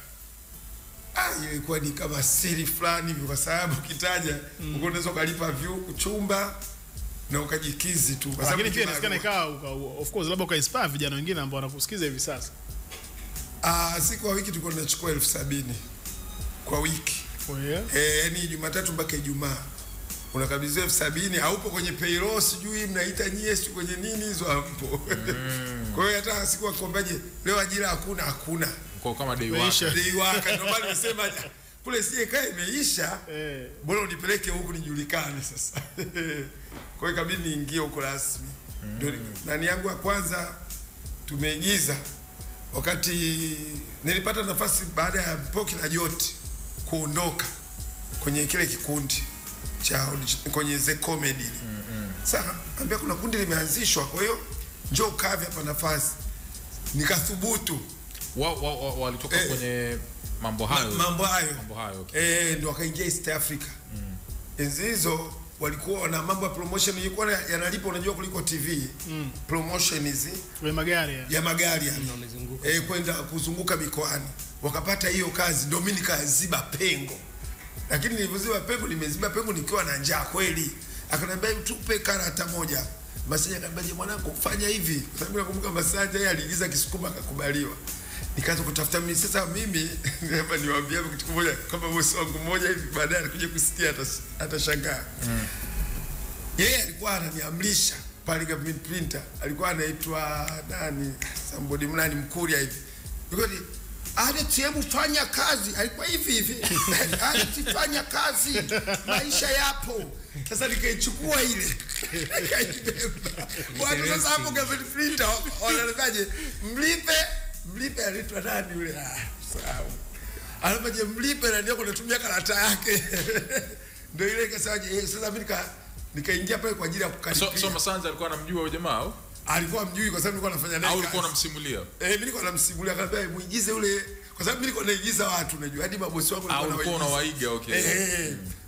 Ilikuwa ni kama siri fulani hivi, kwa sababu ukitaja unaweza kulipa chumba na ukajikizi tu. Lakini pia inawezekana ikawa of course labda ukainspire vijana wengine ambao wanakusikiza hivi sasa. Siku kwa wiki tulikuwa tunachukua 70,000 kwa wiki. Yani Jumatatu mpaka Ijumaa unakabidhiwa 70,000, haupo kwenye payroll, sijui mnaita nyie sijui kwenye nini hizo hapo. Kwa hiyo hata siku akombaje leo ajira hakuna. Kwa kama day worker. Ndio maana nimesema kule sie kae imeisha. Bora unipeleke huku nijulikane sasa. Kwa hiyo kabidi niingie huko rasmi. Ndio nani yangu ya kwanza tumeigiza wakati nilipata nafasi baada ya Poki na Joti kuondoka kwenye kile kikundi cha kwenye The Comedy. Sasa ambia kuna kundi limeanzishwa, kwa hiyo njoo kavi hapa nafasi. Nikathubutu. Walitoka kwenye mambo hayo. Okay. Ndio wakaingia East Africa. Enzi hizo walikuwa na mambo ya promotion ilikuwa yanalipa, unajua, kuliko TV. Promotion hizi ya magari kwenda kuzunguka mikoani. Wakapata hiyo kazi, ndio mimi nikaziba pengo. Lakini nilipoziba pengo, nimeziba pengo nikiwa na njaa kweli. Akaniambia tupe karata moja. Masanja akaniambia mwanangu fanya hivi. Kwa sababu nakumbuka Masanja yeye aliigiza Kisukuma akakubaliwa. Nikaanza kutafuta mimi sasa, mimi hapa niwaambia kitu kimoja, kama bosi wangu mmoja hivi baadaye alikuja kusikia atashangaa. Yeye alikuwa ananiamrisha pale government printer, alikuwa anaitwa nani, somebody mnani Mkuria hivi. Because hebu fanya kazi, alikuwa hivi fanya kazi, maisha yapo. Sasa nikaichukua ile nikaibeba. Watu sasa hapo government printer wanasemaje, mlipe alitwa nani yule? Sawa. Anapaje mlipe na ndio kunatumia karata yake. Ndio ile ikasaje sasa mimi nikaingia pale kwa ajili ya kukaribia. So Masanja alikuwa anamjua huyo jamaa au? Alikuwa mjui kwa sababu nilikuwa nafanya naye. Au ulikuwa unamsimulia? Mimi nilikuwa namsimulia, akaniambia muigize ule, kwa sababu mimi nilikuwa naigiza watu unajua. Hadi mabosi wangu walikuwa unawaiga. Okay.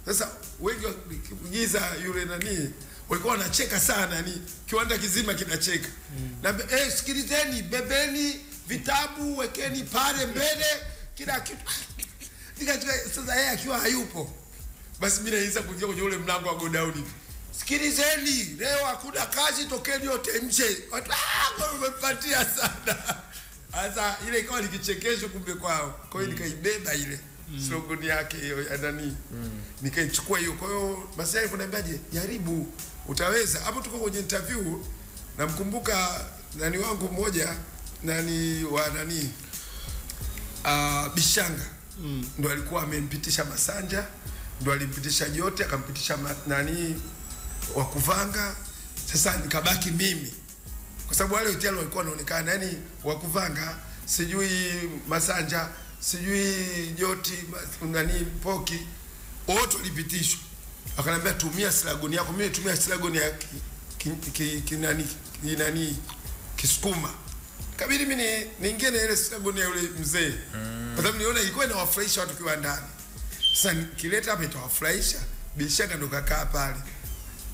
Sasa wengi wakiigiza yule nani walikuwa wanacheka sana, yani kiwanda kizima kinacheka. Na sikilizeni, bebeni vitabu, wekeni pale mbele kila kitu. Sasa yeye akiwa hayupo, basi mimi naanza kuingia kwenye ule mlango wa godown hivi. Sikilizeni, leo hakuna kazi, tokeni yote nje. Watu wamepatia sana. Sasa ile ikawa nikichekesho kumbe kwao. Kwa hiyo nikaibeba ile slogan yake hiyo ya nani. Nikaichukua hiyo. Kwa hiyo basi yeye kuniambiaje, jaribu utaweza. Hapo tuko kwenye interview, namkumbuka nani wangu mmoja, nani wa nani Bishanga. Ndo alikuwa amempitisha Masanja, ndo alimpitisha Joti, akampitisha nani wa Kuvanga. Sasa nikabaki mimi, kwa sababu wale wote walikuwa wanaonekana, yani wa Kuvanga, sijui Masanja, sijui Joti, nani Poki, wote walipitishwa. Akaniambia tumia slogan yako. Mimi tumia slogan ya nani Kisukuma. Kabidi mimi niingie na ile slogan ya yule mzee. Kwa sababu niona ilikuwa inawafurahisha watu kwa ndani. Sasa kileta hapa itawafurahisha. Bishanga ndo kakaa pale.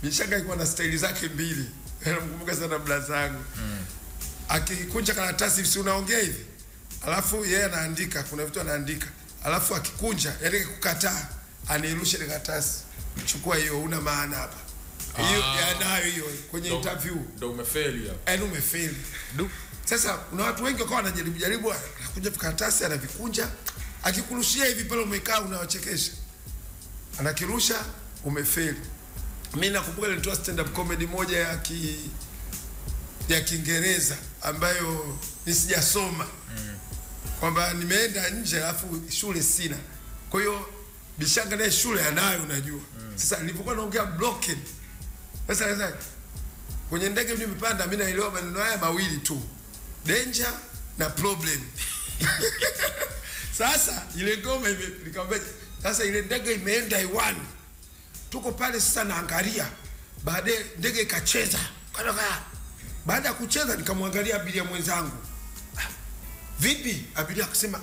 Bishanga alikuwa na staili zake mbili. Namkumbuka sana blazangu. Akikunja karatasi si unaongea hivi. Alafu yeye anaandika, kuna vitu anaandika. Alafu akikunja, yani kukataa, anirushe ile karatasi. Chukua hiyo, una maana hapa. Hiyo yanayo hiyo kwenye interview. Ndio umefeli hapo. Yaani umefeli. Sasa kuna watu wengi wakawa wanajaribu anakuja karatasi anavikunja, akikurushia hivi pale umekaa unawachekesha. Anakirusha umefeli. Mimi nakumbuka nilitoa stand up comedy moja ya Kiingereza ambayo nisijasoma. Kwamba nimeenda nje alafu shule sina. Kwa hiyo Bishanga naye shule anayo unajua. Sasa nilipokuwa naongea broken, sasa kwenye ndege mimi nimepanda, mimi naelewa maneno haya mawili tu, danger na problem. Sasa ile ngoma nikamwambia, sasa ile ndege imeenda hewani, tuko pale sasa naangalia, baadaye ndege ikacheza. Baada ya kucheza nikamwangalia abiria mwenzangu, vipi? Abiria akasema,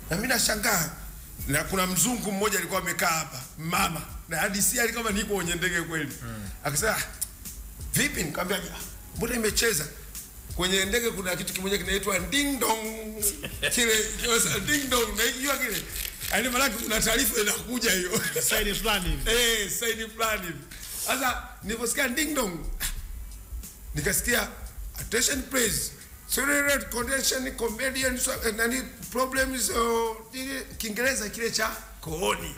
na mimi nashangaa, na kuna mzungu mmoja alikuwa amekaa hapa, mama, na hadi si alikuwa niko kwenye ndege kweli. Akasema, vipi? Nikamwambia, mbona imecheza? Kwenye ndege kuna kitu kimoja kinaitwa ding dong. Kile ding dong, unajua kile? Yaani maana kuna taarifa inakuja hiyo. Sign plan hivi. Sign plan hivi. Sasa niliposikia ding dong, nikasikia attention please. Serious condition comedian nani problems Kiingereza kile cha kooni.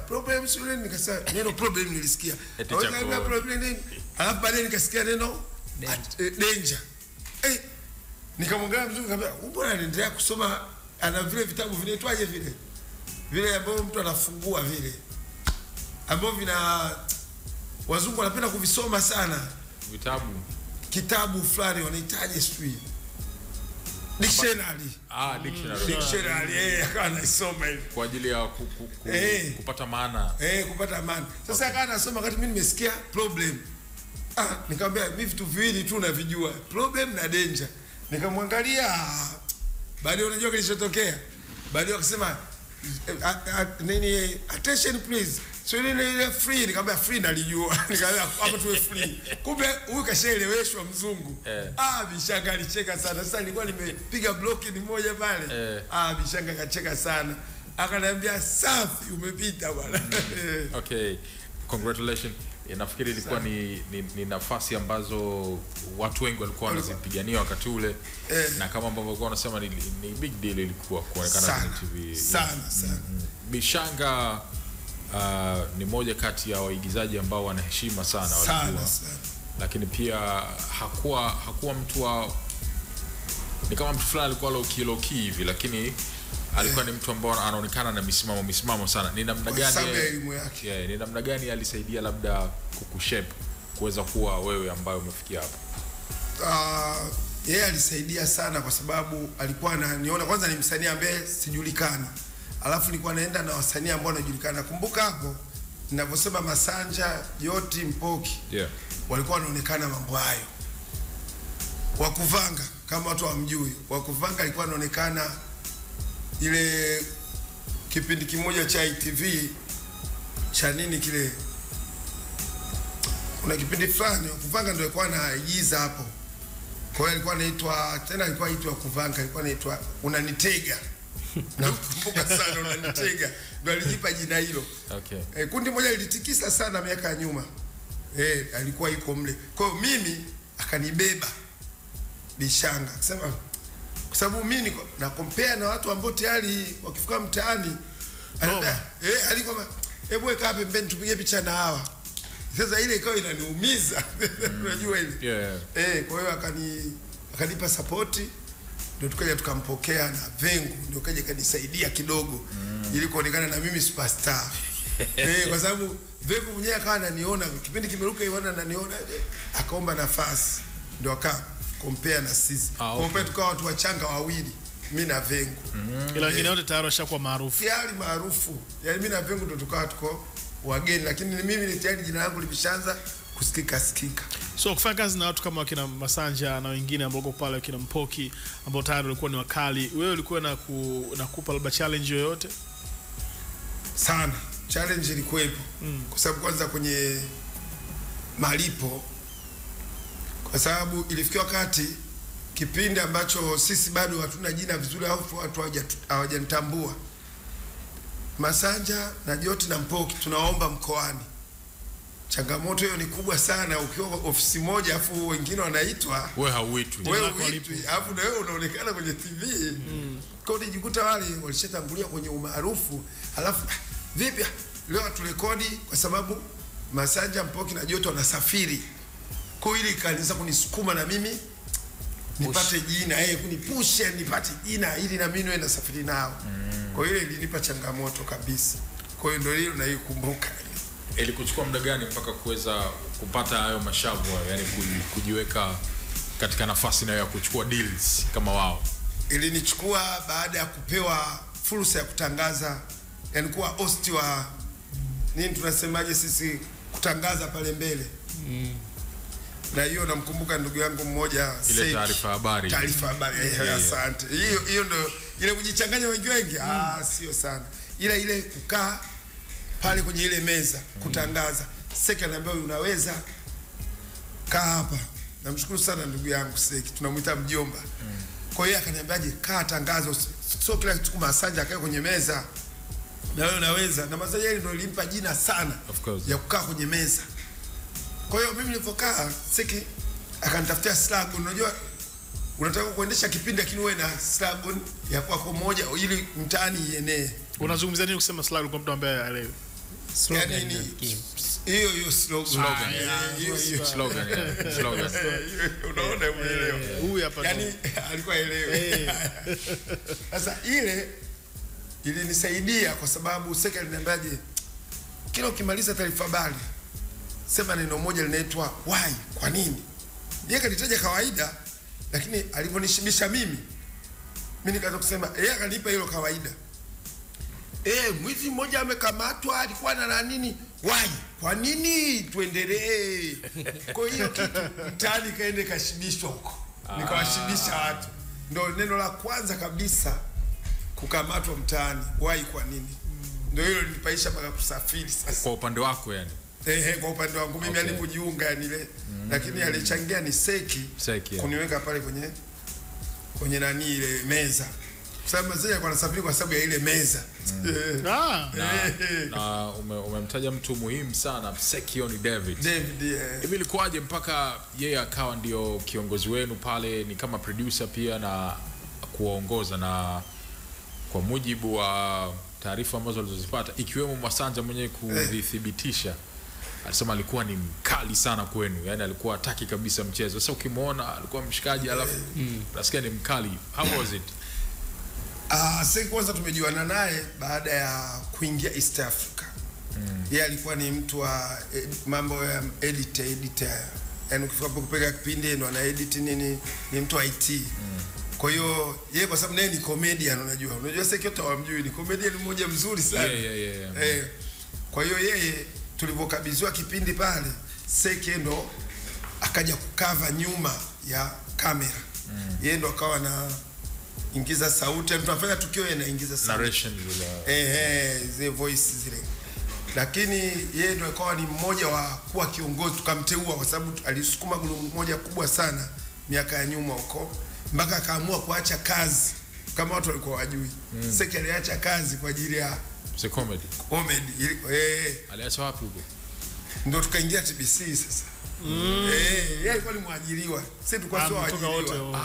Problems yule, nikasema neno problem nilisikia. Problem, alafu baadaye nikasikia neno danger. Nikamwangalia mzungu, nikamwambia, mbona anaendelea kusoma, ana vile vitabu vinaitwaje vile ambao mtu anafungua vile ambao vina wazungu wanapenda kuvisoma sana, kitabu fulani wanaitaje sijui, dictionary. Dictionary akawa anasoma hivi kwa ajili ya kupata maana. Kupata maana. Sasa akawa anasoma, wakati mimi nimesikia problem. Nikamwambia, mimi vitu viwili tu navijua, problem na danger. Nikamwangalia, baadaye unajua kilichotokea? Baadaye akasema nini, attention please. So ile free, nikamwambia free nalijua. Nikamwambia hapo tuwe free. Kumbe huyu kashaeleweshwa mzungu. Bishanga alicheka sana. Sasa nilikuwa nimepiga block ni moja pale. Bishanga kacheka sana. Akaniambia safi, umepita bwana. Okay. Congratulations. Nafikiri ilikuwa ni nafasi ambazo watu wengi walikuwa wanazipigania wakati ule, na kama ambavyo walikuwa wanasema ni big deal ilikuwa kuonekana kwenye TV. Sana. Bishanga ni moja kati ya waigizaji ambao wanaheshima sana walikuwa. Lakini pia hakuwa mtu wa, ni kama mtu fulani alikuwa low key hivi, lakini alikuwa ni mtu ambao anaonekana na misimamo sana. Ni namna gani ni namna gani alisaidia labda kukushape kuweza kuwa wewe ambaye umefikia hapo? Yeye alisaidia sana kwa sababu alikuwa ananiona, kwanza ni msanii ambaye sijulikani, alafu nilikuwa naenda na wasanii ambao wanajulikana. Kumbuka hapo ninavyosema Masanja, Joti, Mpoki, walikuwa wanaonekana mambo hayo. Wakuvanga, kama watu wamjui, Wakuvanga alikuwa anaonekana ile kipindi kimoja cha ITV cha nini kile, kuna kipindi fulani Wakuvanga ndio alikuwa anaigiza hapo. Kwa hiyo alikuwa anaitwa, tena alikuwa anaitwa Wakuvanga, alikuwa anaitwa Unanitega. Nakumbuka sana Unanitega, ndio alijipa jina hilo. Okay. Kundi moja lilitikisa sana miaka ya nyuma. Alikuwa yuko mle. Kwa hiyo mimi akanibeba Bishanga, akasema kwa sababu mimi na compare na watu ambao tayari wakifika mtaani, alikuwa hebu weka pembeni tupige picha na hawa. Sasa ile ikawa inaniumiza. Unajua ile. Kwa hiyo akanipa support, ndio tukaja tukampokea na Vengu, ndio kaja kanisaidia kidogo ili kuonekana na mimi superstar. Kwa sababu Vengu mwenyewe akawa ananiona kipindi kimeruka iwana ananiona, akaomba nafasi, ndio aka compare na sisi. Compare tukawa watu wachanga wawili, mimi na Vengu. Ila wengine wote tayari washakuwa maarufu. Tayari maarufu. Yaani mimi na Vengu ndio tukawa tuko wageni, lakini mimi ni tayari jina langu limeshaanza kusikika. So kufanya kazi na watu kama wakina Masanja na wengine ambao pale wakina Mpoki ambao tayari walikuwa ni wakali, wewe ulikuwa na kupa labda challenge yoyote? Sana. Challenge ilikuwepo. Kwa sababu kwanza kwenye malipo, kwa sababu ilifikia wakati kipindi ambacho sisi bado hatuna jina vizuri au watu hawajanitambua. Masanja na Joti na Mpoki tunaomba mkoani. Changamoto hiyo ni kubwa sana, ukiwa ofisi moja afu wengine wanaitwa, wewe hauitwi. Afu na wewe unaonekana kwenye TV. Kwa hiyo nijikuta wale walishatangulia kwenye umaarufu, alafu vipi leo turekodi, kwa sababu Masanja, Mpoki na Joti wanasafiri. Kwa hiyo ili kanisa kunisukuma na mimi nipate jina, kunipusha nipate jina ili na mimi niwe nasafiri nao. Kwa hiyo ilinipa changamoto kabisa. Kwa hiyo ndio hilo naikumbuka. Ilikuchukua muda gani mpaka kuweza kupata hayo mashavu, yani kujiweka katika nafasi nayo ya kuchukua deals kama wao? Ilinichukua baada ya kupewa fursa ya kutangaza, yani kuwa host wa nini tunasemaje sisi, kutangaza pale mbele. Na hiyo namkumbuka ndugu yangu mmoja, ile taarifa habari. Asante. Hiyo ndio ile kujichanganya wengi. Sio sana. Ile kukaa pale kwenye ile meza kutangaza. Seki anaambia unaweza kaa hapa. Namshukuru sana ndugu yangu Seki, tunamuita mjomba. Kwa hiyo akaniambiaje, kaa tangazo, sio kila kitu Masanja akae kwenye meza. Na wewe unaweza. Na Masanja ndio ilimpa jina sana ya kukaa kwenye meza. Kwa hiyo mimi nilipokaa, Seki akanitafutia slogan. Unajua unataka kuendesha kipindi lakini uwe na slogan ya kwako moja ili mtaani ienee. Unazungumzia nini kusema slogan kwa mtu ambaye haelewi? Yaani hiyo slogan. Slogan. Unaona umeelewa. Huyu hapa. Yaani alikuwa elewe. Sasa ile ilinisaidia kwa sababu Seki aliniambiaje, kila ukimaliza taarifa habari sema neno moja linaitwa why, kwa nini. Yeye kalitaja kawaida, lakini aliponishibisha mimi nikaanza kusema akanipa hilo kawaida. Mwizi mmoja amekamatwa, alikuwa na nini? Why? Kwa nini? Tuendelee. Kwa hiyo kitu mtaani kaende kashibishwa huko. Nikawashibisha watu. Ndio neno la kwanza kabisa kukamatwa mtaani. Why, kwa nini? Ndio hilo linipaisha mpaka kusafiri sasa. Kwa upande wako yani? Kwa upande wangu mimi alipojiunga yani ile, lakini alichangia ni Seki kuniweka pale kwenye nani ile meza. Kwa sababu Masanja alikuwa anasafiri kwa sababu ya ile meza. Na umemtaja mtu muhimu sana, Sekioni David. Hivi ilikuwaje mpaka yeye akawa ndio kiongozi wenu pale, ni kama producer pia na kuongoza? Na kwa mujibu wa taarifa ambazo alizozipata ikiwemo Masanja mwenyewe kudhibitisha, alisema alikuwa ni mkali sana kwenu, yani alikuwa hataki kabisa mchezo. Sasa ukimwona alikuwa mshikaji alafu nasikia ni mkali. How was it? Sasa kwanza tumejuana naye baada ya kuingia East Africa. Yeye alikuwa ni mtu wa mambo ya editor. Yaani ukifika kupeka kipindi ndo ana edit nini, ni mtu wa IT. Kwa hiyo yeye kwa sababu naye ni comedian, unajua Seki yote hawamjui, ni comedian mmoja mzuri sana. Kwa hiyo yeye tulipokabidhiwa kipindi pale, Seki ndo akaja kukava nyuma ya kamera. Yeye ndo akawa na ingiza sauti, tunafanya tukio yeye anaingiza sauti, narration zile voice zile. Lakini yeye ndo akawa ni mmoja wa kuwa kiongozi, tukamteua kwa sababu alisukuma gurudumu moja kubwa sana miaka ya nyuma huko, mpaka akaamua kuacha kazi kama watu walikuwa wajui. Seki aliacha kazi kwa ajili ya comedy. Aliacha wapi huko? Ndio tukaingia TBC sasa. Yeye alikuwa ni mwajiriwa. Sisi tulikuwa sio waajiriwa.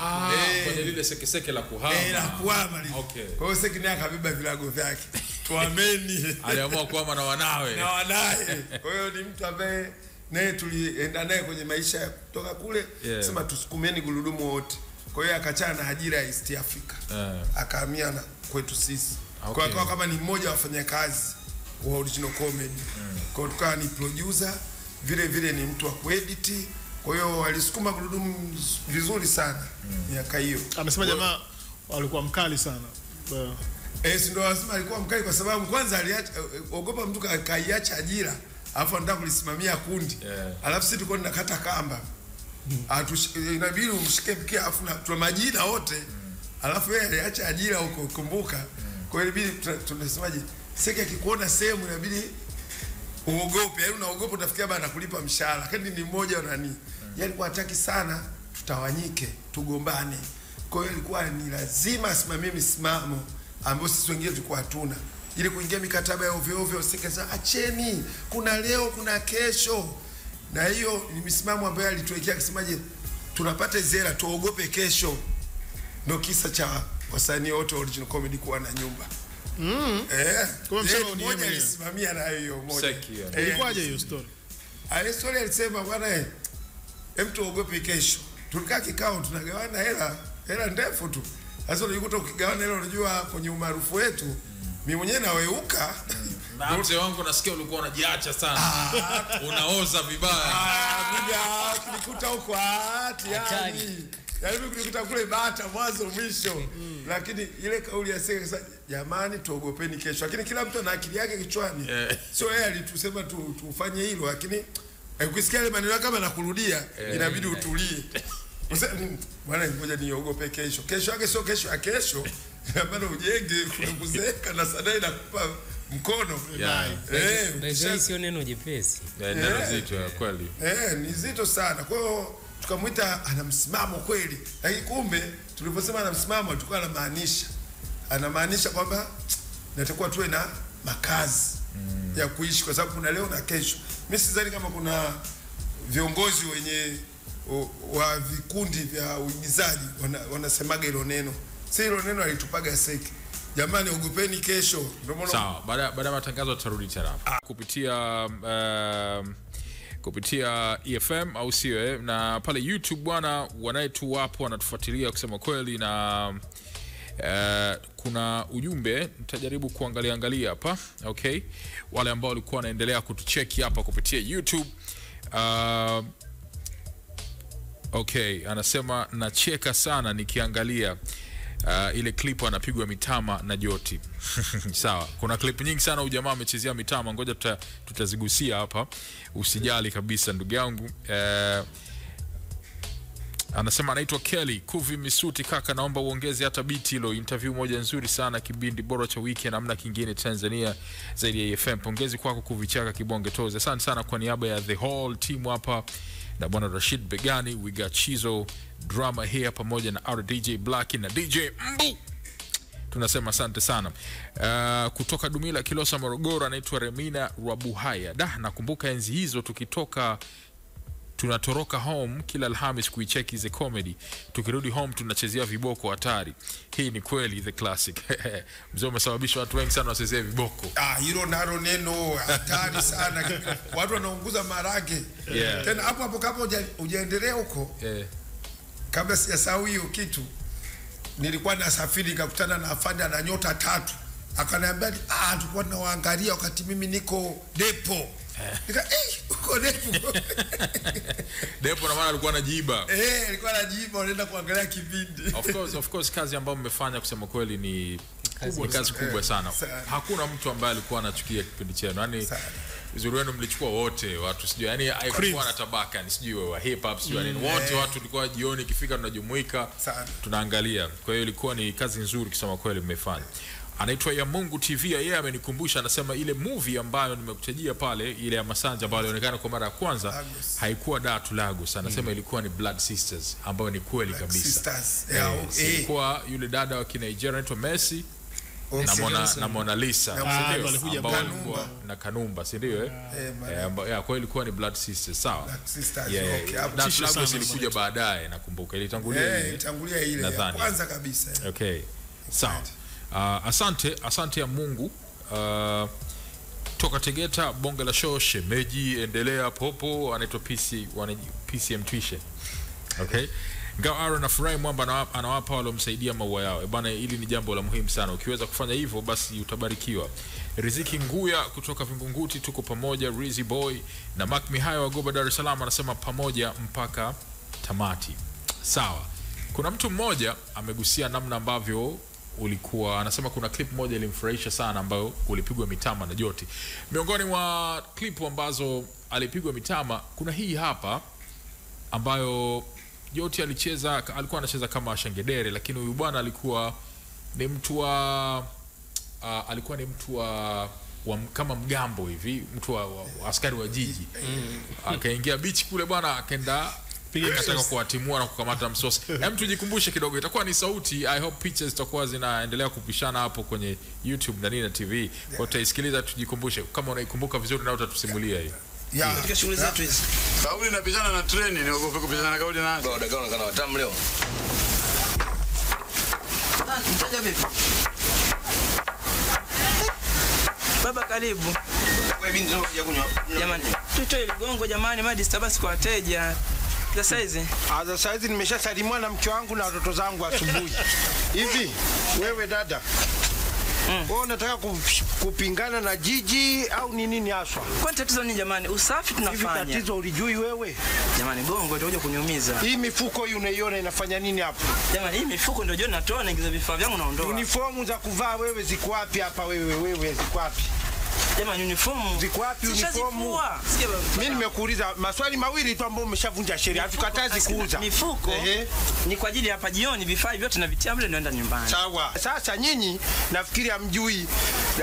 Kwenye lile Seke la kuhama. La kuhama. Okay. Kwa hiyo Seki naye akabeba vilago vyake. Tuameni. Aliamua kuhama na wanawe. Kwa hiyo ni mtu ambaye naye tulienda naye kwenye maisha ya kutoka kule, sema tusukumeni gurudumu wote. Kwa hiyo akachana na ajira ya East Africa. Akahamia na kwetu sisi. Kwa hiyo kama ni mmoja wa wafanyakazi wa Original Comedy. Kwa hiyo tukawa ni producer, vile ni mtu wa kuedit. Kwa hiyo alisukuma gurudumu vizuri sana miaka hiyo. Amesema jamaa alikuwa mkali sana. Ndio anasema alikuwa mkali kwa sababu kwanza aliacha ogopa mtu kaiacha ajira, alafu anataka kulisimamia kundi. Alafu sisi tulikuwa tunakata kamba. Inabidi umshike mkia, alafu tuna majina wote. Alafu yeye aliacha ajira huko, kumbuka. Kwa hiyo inabidi tunasemaje? Seki akikuona sehemu inabidi uogope, yaani unaogopa utafikia bana kulipa mshahara. Lakini ni mmoja wa nani? Yeye alikuwa hataki sana tutawanyike, tugombane. Kwa hiyo ilikuwa ni lazima asimamie misimamo ambayo sisi wengine tulikuwa hatuna. Ili kuingia mikataba ya ovyo ovyo, Seki sasa acheni, kuna leo kuna kesho. Na hiyo ni misimamo ambayo alituwekea akisemaje, tunapata zera tuogope kesho. Ndio kisa cha wasanii wote Original Comedy kuwa na nyumba. Kwa msemo ni yeye alisimamia na hiyo moja. Ilikuwaje hiyo story? Ile story alisema bwana mtu ogope kesho. Tulikaa kikao tunagawana hela ndefu tu. Sasa unajikuta ukigawana hela, unajua kwenye umaarufu wetu mimi mwenyewe naweuka Na mzee wangu nasikia ulikuwa unajiacha sana. Unaoza vibaya. Mimi nikuta huko yani. Yaani kunikuta kule bata mwanzo mwisho. Lakini ile kauli ya sasa jamani tuogopeni kesho. Lakini kila mtu ana akili yake kichwani. Sio yeye alitusema tufanye hilo lakini ukisikia ile maneno kama nakurudia inabidi utulie. Bwana ngoja niogope kesho. Kesho yake sio kesho ya kesho. Bado ujenge kuzeeka na sadai inakupa mkono. Sio neno jepesi. Neno zito kweli. Ni zito sana. Kwa hiyo tukamuita ana msimamo kweli. Lakini kumbe tuliposema ana msimamo tulikuwa anamaanisha kwamba natakuwa tuwe na makazi ya kuishi kwa sababu kuna leo na kesho. Mimi sidhani kama kuna viongozi wenye wa vikundi vya uigizaji wanasemaga hilo neno. Si hilo neno alitupaga Seki. Jamani ogopeni kesho. Sawa, baada ya matangazo tutarudi tena kupitia EFM au sio na pale YouTube bwana wanaetu wapo wanatufuatilia kusema kweli na kuna ujumbe nitajaribu kuangalia hapa. Okay, wale ambao walikuwa wanaendelea kutucheki hapa kupitia YouTube. Okay, anasema nacheka sana nikiangalia ile clip anapigwa mitama na Joti. Sawa, kuna clip nyingi sana ujamaa amechezea mitama, ngoja tutazigusia hapa. Usijali kabisa ndugu yangu. Anasema anaitwa Kelly Kuvi Misuti, kaka naomba uongeze hata beat hilo. Interview moja nzuri sana, kibindi bora cha wiki na hamna kingine Tanzania zaidi ya FM. Pongezi kwako Kuvichaka Kibonge Toze. Asante sana kwa niaba ya the whole team hapa na bwana Rashid Begani, we got Chizo Drama here pamoja na DJ Black na DJ Mbu. Tunasema asante sana. Kutoka Dumila Kilosa Morogoro anaitwa Remina Rabuhaya. Nakumbuka enzi hizo tunatoroka home kila Alhamis kuicheki the comedy. Tukirudi home tunachezea viboko hatari. Hii ni kweli the classic. Mzee umesababisha watu wengi sana wachezee viboko. Hilo nalo neno hatari sana. Watu wanaunguza marage. Tena hapo kama hujaendelea huko. Kabla sijasahau hiyo kitu. Nilikuwa nasafiri nikakutana na afande na nyota 3. Akaniambia tulikuwa tunawaangalia wakati mimi niko depo. Nika uko depo. Depo na maana alikuwa anajiiba. Alikuwa anajiiba anaenda kuangalia kipindi. Of course kazi ambayo mmefanya kusema kweli ni kazi kubwa sana. Hakuna mtu ambaye alikuwa anachukia kipindi chenu. Yaani uzuri wenu mlichukua wote watu sijui yani haikuwa na tabaka ni sijui wa hip hop sijui yani wote watu tulikuwa jioni ikifika tunajumuika tunaangalia. Kwa hiyo ilikuwa ni kazi nzuri kusema kweli mmefanya. Anaitwa ya Mungu TV yeye amenikumbusha anasema ile movie ambayo nimekutajia pale ile ya Masanja ambayo ilionekana kwa mara ya kwanza haikuwa Dar to Lagos. Anasema ilikuwa ni Blood Sisters ambayo ni kweli kabisa. Ilikuwa yule dada wa Nigeria anaitwa Messi na Mona Lisa ambao na Kanumba si ndio kwa hiyo ilikuwa ni Blood Sisters. Sawa, Dar to Lagos ilikuja baadaye nakumbuka ilitangulia ile ya kwanza kabisa. Okay, sawa. Asante ya Mungu. Toka Tegeta bonge la show shemeji endelea popo anaitwa PCM Twishe. Okay, Ngao Aaron afurahi mwamba anawapa wale msaidia maua yao. Bwana hili ni jambo la muhimu sana. Ukiweza kufanya hivyo basi utabarikiwa. Riziki Nguya kutoka Vingunguti tuko pamoja. Rizzy Boy na Mark Mihayo wa Goba Dar es Salaam anasema pamoja mpaka tamati. Sawa. Kuna mtu mmoja amegusia namna ambavyo ulikuwa anasema kuna clip moja ilimfurahisha sana ambayo ulipigwa mitama na Joti. Miongoni mwa clip ambazo alipigwa mitama kuna hii hapa ambayo Joti alikuwa anacheza kama shangedere, lakini huyu bwana alikuwa ni mtu wa kama mgambo hivi, mtu wa askari wa jiji. Akaingia beach kule bwana akaenda akataka kuwatimua na kukamata msosi. Hem tujikumbushe kidogo, itakuwa ni sauti. I hope pictures zitakuwa zinaendelea kupishana hapo kwenye YouTube na Nina TV. Kwa tutaisikiliza tujikumbushe. Kama unaikumbuka vizuri na utatusimulia hiyo. Katika shughuli zetu hizi. Kauli inapishana na treni, niogope kupishana na kauli na. Bado dakika unaona watamu leo. Mtaja vipi? Baba karibu. Wewe binti ndio kuja kunywa. Jamani, tutoe ligongo jamani, ma disturbance kwa wateja. Za size? Za size nimeshasalimwa na mke wangu na watoto zangu asubuhi. Hivi wewe dada, Wewe unataka kupingana na jiji au ni nini haswa? Kwa tatizo ni jamani, usafi tunafanya. Hivi tatizo ulijui wewe? Jamani Gongo itakuja kuniumiza. Hii mifuko hii unaiona inafanya nini hapo? Jamani hii mifuko ndio jioni natoa naingiza vifaa vyangu naondoa. Uniformu za kuvaa wewe ziko wapi hapa wewe ziko wapi? Jamani uniformu ziko wapi uniformu? Mimi nimekuuliza maswali mawili tu ambayo umeshavunja sheria. Hatukatazi kuuza. Mifuko ni kwa ajili hapa jioni, vifaa vyote navitia mle naenda nyumbani. Sawa. Sasa nyinyi nafikiri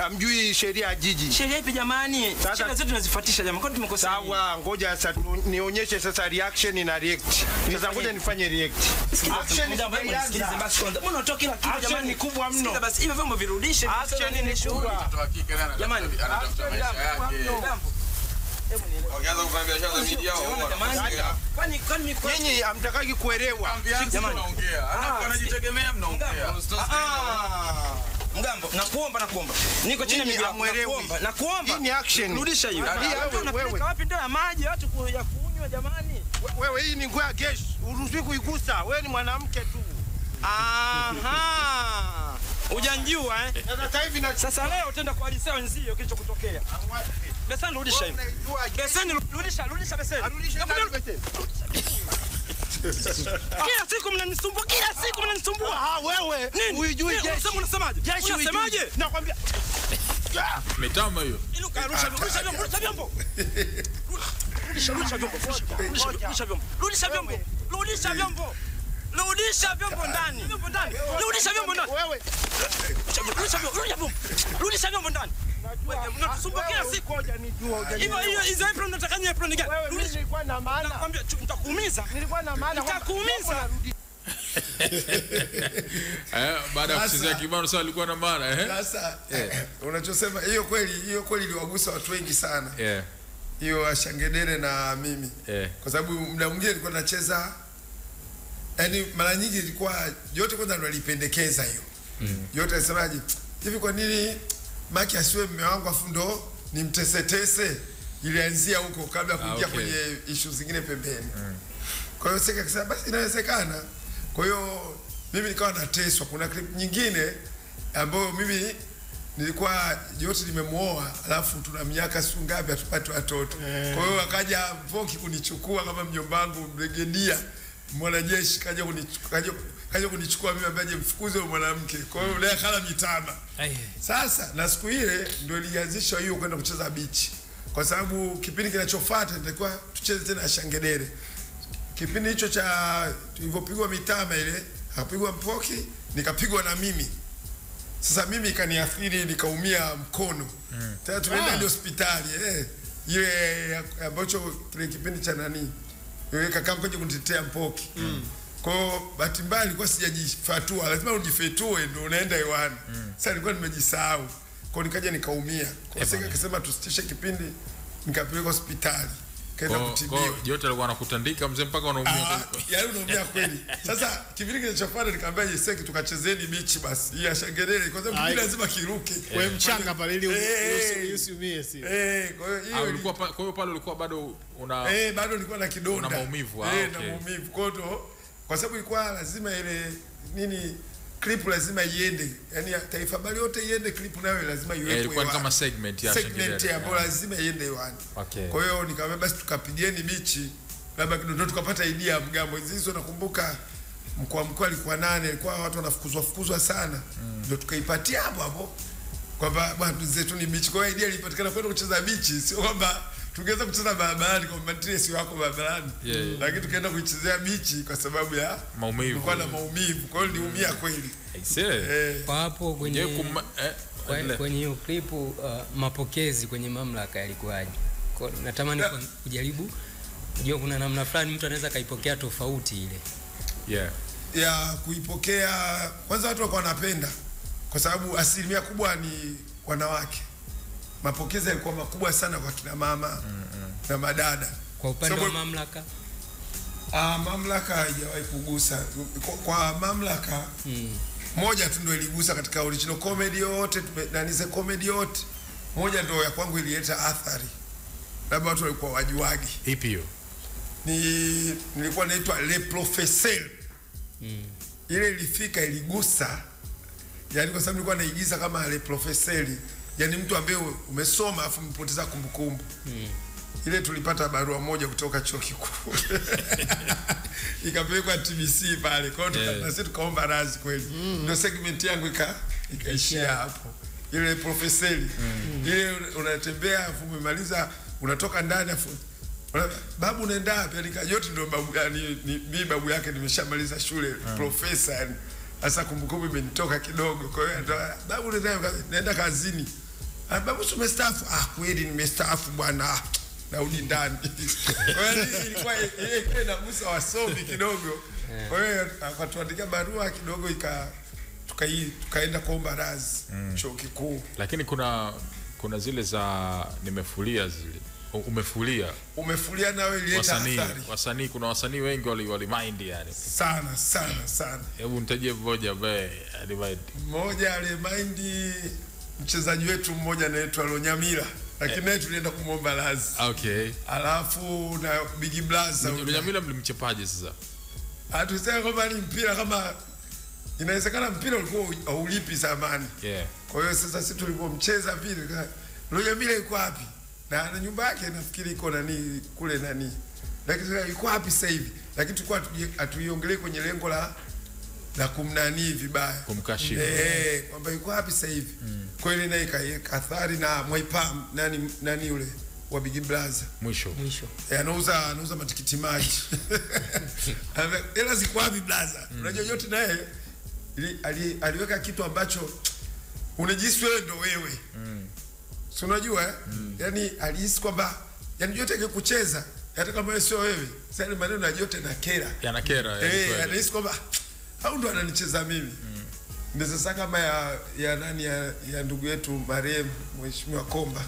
hamjui sheria ya jiji. Sheria ipi jamani? Sheria zote tunazifuatisha jamani. Kwa tumekosea. Sawa, ngoja sasa nionyeshe sasa reaction na react. Sasa ngoja nifanye react. Action ni basi kwanza. Mbona unatoa kila kitu jamani? Ni kubwa mno. Sasa basi hivyo vyombo virudishe. Action ni kubwa. Jamani anatafuta maisha yake. Wakianza kufanya biashara za media kwani nyinyi hamtakaki kuelewa. Jamani mnaongea. Anajitegemea mnaongea. Mgambo, nakuomba. Niko chini ya miguu. Nakuomba. Hii ni action. Rudisha hiyo. Wewe wapi ndio ya maji watu ya kunywa jamani? Wewe hii ni nguo ya gesh. Uruhusiwi kuigusa. Wewe ni mwanamke tu. Aha. Hujanjua Sasa hivi sasa leo utaenda kuhadithia wenzio kilichokutokea. Besani rudisha hiyo. Besani rudisha besani. Kila siku mnanisumbua. Wewe unijui jeshi. Unasemaje? Nakwambia. Mitama hiyo. Inuka rudisha vyombo. Rudisha vyombo ndani. Wewe. Rudisha vyombo ndani. Mnatusumbua kila siku. Hiyo hizo apron mnataka nini apron gani? Wewe nilikuwa na maana. Nakwambia nitakuumiza. Nitakuumiza. Baada ya kuchezea kibao sasa alikuwa na maana Sasa unachosema hiyo kweli iliwagusa watu wengi sana. Hiyo Ashangedere na mimi. Kwa sababu muda mwingine nilikuwa nacheza yani mara nyingi ilikuwa yote kwanza ndo alipendekeza hiyo. Yote alisemaje? Hivi kwa nini Maki asiwe mume wangu afu ndo nimtesetese? Ilianzia huko kabla kuingia kwenye issue zingine pembeni. Kwa hiyo Seka akasema basi inawezekana. Kwa hiyo mimi nikawa nateswa. Kuna clip nyingine ambayo mimi nilikuwa yote nimemuoa alafu tuna miaka siku ngapi hatupati watoto. Kwa hiyo akaja Voki kunichukua kama mjombangu brigedia mwanajeshi kaja kunichukua mimi ambaye mfukuze mwanamke. Kwa hiyo yule akala mitama. Sasa na siku ile ndio ilianzisha hiyo kwenda kucheza beach. Kwa sababu kipindi kinachofuata nilikuwa tucheze tena Ashangedere. Kipindi hicho cha tulivyopigwa mitama ile, akapigwa Mpoki, nikapigwa na mimi. Sasa mimi ikaniathiri nikaumia mkono. Tena tumeenda hospitali ile ambacho kile kipindi cha nani? Yule kakaangu kaja kunitetea Mpoki. Kwa hiyo bahati mbaya nilikuwa sijajifatua, lazima ujifetue ndio unaenda hewani. Sasa nilikuwa nimejisahau. Kwa nikaja nikaumia. Kwa hiyo akasema tusitishe kipindi, nikapelekwa hospitali. Kaenda kutibiwa. Yote alikuwa anakutandika mzee mpaka unaumia. Yaani unaumia kweli. Sasa kipindi kilichofuata nikamwambia Yeseki tukachezeni beach basi. Hii Ashangedere kwa sababu kile lazima kiruke. Wewe mchanga pale ili usiumie si. Kwa hiyo ulikuwa kwa hiyo pale ulikuwa bado una bado nilikuwa na kidonda. Na maumivu. Na maumivu. Kwa sababu ilikuwa lazima ile nini clip lazima iende. Yaani Taifa Habari yote iende, clip nayo lazima iwepo. Ilikuwa kama segment ya Ashangedere ambayo lazima iende hewani. Kwa hiyo nikamwambia basi tukapigeni bichi. Labda kidogo tukapata idea ya mgambo. Hizo nakumbuka mkoa alikuwa 8, alikuwa watu wanafukuzwa sana. Ndio tukaipatia hapo kwamba bwana zetu ni bichi. Kwa hiyo idea ilipatikana kwenda kucheza bichi, sio kwamba tungeweza kucheza barabarani kwa maana sio wako barabarani. Lakini tukaenda kuichezea bichi kwa sababu ya maumivu. Kwa na maumivu. Kwa hiyo niliumia kweli. Kwa hapo kwenye hiyo clip mapokezi kwenye mamlaka yalikuwaje? Kwa natamani kujaribu kujua kuna namna fulani mtu anaweza kaipokea tofauti ile. Ya kuipokea kwanza watu walikuwa wanapenda kwa sababu asilimia kubwa ni wanawake. Mapokezi yalikuwa makubwa sana kwa kina mama na madada. Kwa upande wa mamlaka mamlaka haijawahi kugusa. Kwa mamlaka moja tu ndio iligusa katika original comedy yote, nanize comedy yote. Moja ndio ya kwangu ilileta athari. Labda watu walikuwa wajuagi. Ipi hiyo? Nilikuwa naitwa Le Professeur. Ile ilifika iligusa. yani kwa sababu nilikuwa naigiza kama ale profeseli, yani mtu ambaye umesoma afu mpoteza kumbukumbu. Ile tulipata barua moja kutoka chuo kikuu ikapelekwa TBC pale, kwa hiyo na sisi tukaomba radhi kweli. Ndio segment yangu ikaishia hapo. Ile profeseli ile unatembea afu umemaliza unatoka ndani afu babu unaenda wapi? Yote ndio babu, yani mimi babu yake nimeshamaliza shule profesa, yani sasa kumbukumbu imenitoka kidogo. Kwa hiyo babu naenda kazini. Babu umestaafu? Kweli nimestaafu bwana, narudi ndani. Kwa hiyo ilikuwa ile inagusa wasomi kidogo. Kwa hiyo akatuandikia barua kidogo tukaenda kuomba radhi chuo kikuu. Lakini kuna zile za nimefulia zile. Umefulia nawe ileta athari. Wasanii kuna wasanii wengi wali mind yani. Sana. Hebu nitajie mmoja ambaye alimind. Mmoja alimind mchezaji wetu mmoja anaitwa Lonyamila. Lakini naye tulienda kumuomba radhi. Okay. Alafu na Big Blaza. Lonyamila mlimchepaje sasa? Hatusema kwamba ni mpira kama inawezekana mpira ulikuwa haulipi zamani. Kwa hiyo sasa sisi tulipomcheza vile Lonyamila yuko wapi? Na nyumba yake nafikiri iko kule lakini yuko wapi sasa hivi? Lakini tulikuwa atuiongelee kwenye lengo la kumnani vibaya, kumkashifu kwamba yuko wapi sasa hivi. Kwa ile naye kathari na Mwaipam nani yule wa Big Blaza mwisho anauza matikiti maji. Ela ziko wapi Blaza? Unajua yote naye aliweka kitu ambacho unajisi wewe ndo wewe. Si unajua yani alihisi kwamba yani yote ingekucheza hata kama wewe sio wewe. Sasa maneno ya yote na kera. Yanakera. Alihisi kwamba au ndo ananicheza mimi. Ndio sasa kama ya nani ya ndugu yetu marehemu Mheshimiwa Komba.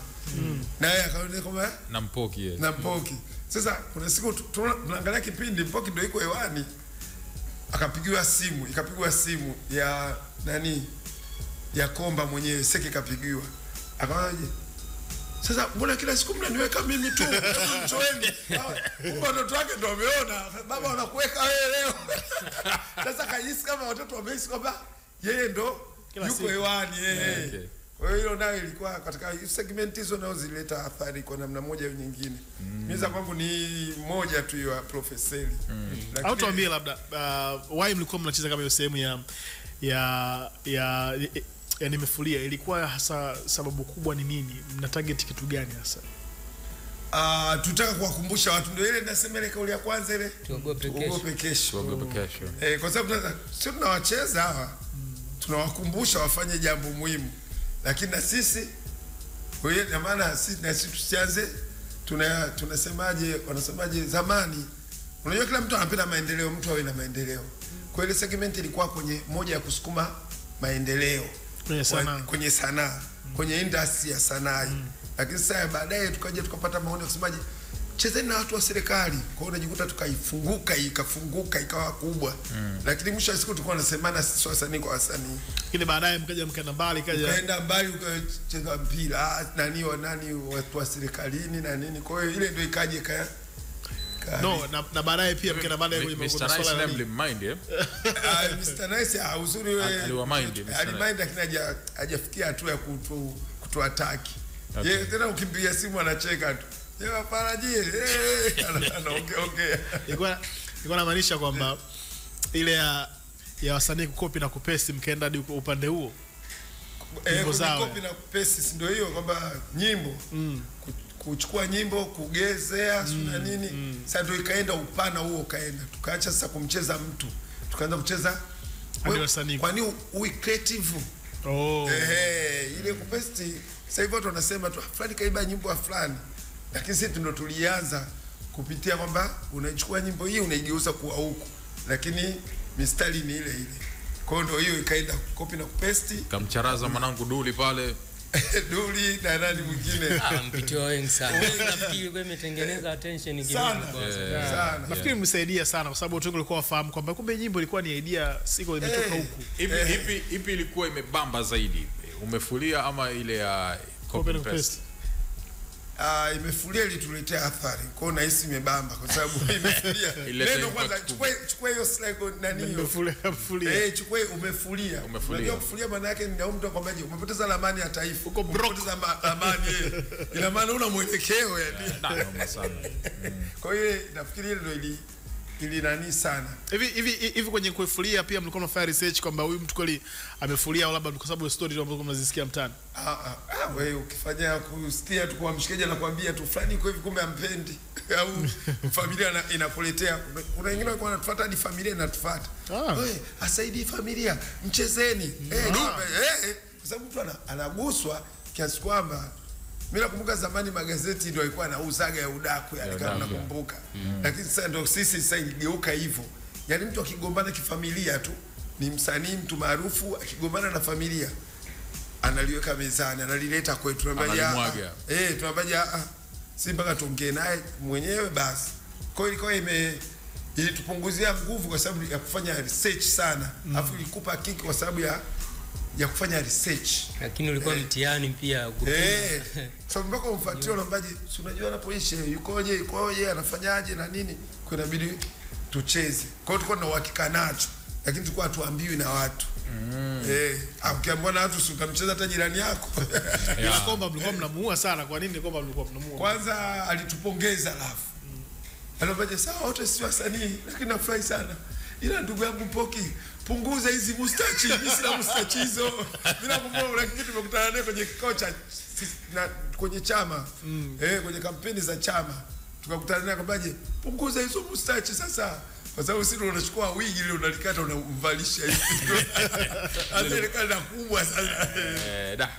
Naye akaona kwamba na Mpoki Sasa kuna siku tunaangalia kipindi Mpoki ndio iko hewani. Ikapigwa simu ya nani ya Komba mwenyewe, Seki kapigiwa. Akawaje? Sasa mbona kila siku mnaniweka mimi tu? Mtoeni. Watoto wake ndio wameona baba wanakuweka wewe leo. Sasa kajisi kama watoto wamehisi kwamba yeye ndo yuko hewani yeye. Kwa hiyo nayo ilikuwa katika segment hizo nao zileta athari kwa namna moja au nyingine. Mimi za kwangu ni moja tu ya profeseli. Au tuambie labda why mlikuwa mnacheza kama hiyo sehemu ya nimefulia, ilikuwa hasa sababu kubwa ni nini? Mna target kitu gani hasa? Tutaka kuwakumbusha watu, ndio ile nasema ile kauli ya kwanza ile tuogope kesho. Kwa sababu sio tunawacheza hawa, tunawakumbusha wafanye jambo muhimu, lakini na sisi kwa hiyo na maana sisi tusianze wanasemaje zamani. Unajua kila mtu anapenda maendeleo, mtu awe na maendeleo. Kwa ile segment ilikuwa kwenye moja ya kusukuma maendeleo kwenye sanaa, kwenye industry ya sanaa. Lakini sasa baadaye tukaja tukapata maoni kusemaje, chezeni na watu wa serikali. Kwa hiyo unajikuta ikafunguka ikawa kubwa. Lakini mwisho wa siku tulikuwa tunasemana sisi wasanii kwa wasanii. Lakini baadaye mkaenda mbali, ukaenda mbali ukacheza mpira nani watu wa serikalini na nini. Kwa hiyo ile ndio ikaje na baadaye pia mkaenda baadaye kwenye masuala ya mind Mr. Nice uzuri wewe alimind lakini hajafikia hatua ya kutuataki. Yeye tena ukimpigia simu anacheka tu. Yeye farajie anaongea. Ilikuwa inamaanisha kwamba ile ya wasanii kukopi na kupesi mkaenda hadi upande huo. Kukopi na kupesi ndio hiyo kwamba nyimbo kuchukua nyimbo kugezea na nini. Sasa ndio ikaenda upana huo kaenda. Tukaacha sasa kumcheza mtu. Tukaanza kucheza wasanii. Kwani uwe creative. Ile kupesti sasa hivi watu wanasema tu fulani kaiba nyimbo fulani. Lakini sisi ndio tulianza kupitia kwamba unachukua nyimbo hii unaigeuza kuwa huko. Lakini mistari ni ile ile. Kwa hiyo ndio hiyo ikaenda copy na kupesti. Kamcharaza mwanangu Duli pale. Duli na nani mwingine. Mpitio wengi sana. Nafikiri kwa imetengeneza attention kidogo sana. Nafikiri msaidia sana kwa sababu watu walikuwa wafahamu kwamba kumbe nyimbo ilikuwa ni idea siko imetoka huku. Ipi ilikuwa imebamba zaidi? Umefulia ama ile ya copy and paste? imefulia ilituletea athari. Kwa hiyo nahisi imebamba kwa sababu imefulia. Neno kwanza chukua hiyo slide nani hiyo. Umefulia. Chukua umefulia. Unajua kufulia maana yake ni mtu akwambaje umepoteza ramani ya taifa. Umepoteza ramani ina maana una mwelekeo yani. Kwa hiyo nafikiri ile ndio ili nani sana. Hivi kwenye kufulia pia mlikuwa mnafanya research kwamba huyu mtu kweli amefulia au labda kwa sababu story ndio ambazo mnazisikia mtaani? Wewe ukifanya kusikia tu kwa mshikaji anakuambia tu fulani kwa hivi kumbe ampendi au familia inakuletea. Kuna wengine walikuwa wanatufuata hadi familia inatufuata. Wewe asaidie familia, mchezeni. Kwa sababu mtu anaguswa kiasi kwamba mimi nakumbuka zamani magazeti ndio yalikuwa yanauzaga ya udaku yani kama nakumbuka. Lakini sasa ndio sisi sasa iligeuka hivyo. Yaani mtu akigombana kifamilia tu ni msanii mtu maarufu akigombana na familia analiweka mezani analileta kwetu tunamwambia tunamwambia si mpaka tuongee naye mwenyewe basi. Kwa hiyo ilikuwa ilitupunguzia nguvu kwa sababu ya kufanya research sana. Alafu ilikupa kiki kwa sababu ya kufanya research. Lakini ulikuwa mtihani pia sababu mpaka umfuatilie unaombaje unajua anapoishi yukoje anafanyaje na nini kwa inabidi tucheze. Kwa hiyo tulikuwa na uhakika nacho lakini tulikuwa hatuambiwi na watu. Ukiambiwa na watu ukamcheza hata jirani yako. Ila Komba mlikuwa mnamuua sana. Kwa nini Komba mlikuwa mnamuua? Kwanza alitupongeza alafu. Anaombaje sawa wote si wasanii lakini nafurahi sana. Ila ndugu yangu Poki punguza hizi mustachi, mimi sina mustachi hizo. Mimi nakumbuka lakini tumekutana naye kwenye kikao cha kwenye chama. Kwenye kampeni za chama. Tukakutana naye akambaje punguza hizo mustachi sasa. Kwa sababu sisi tunachukua wigi ile unalikata unamvalisha hivi. Amelekana kubwa sana.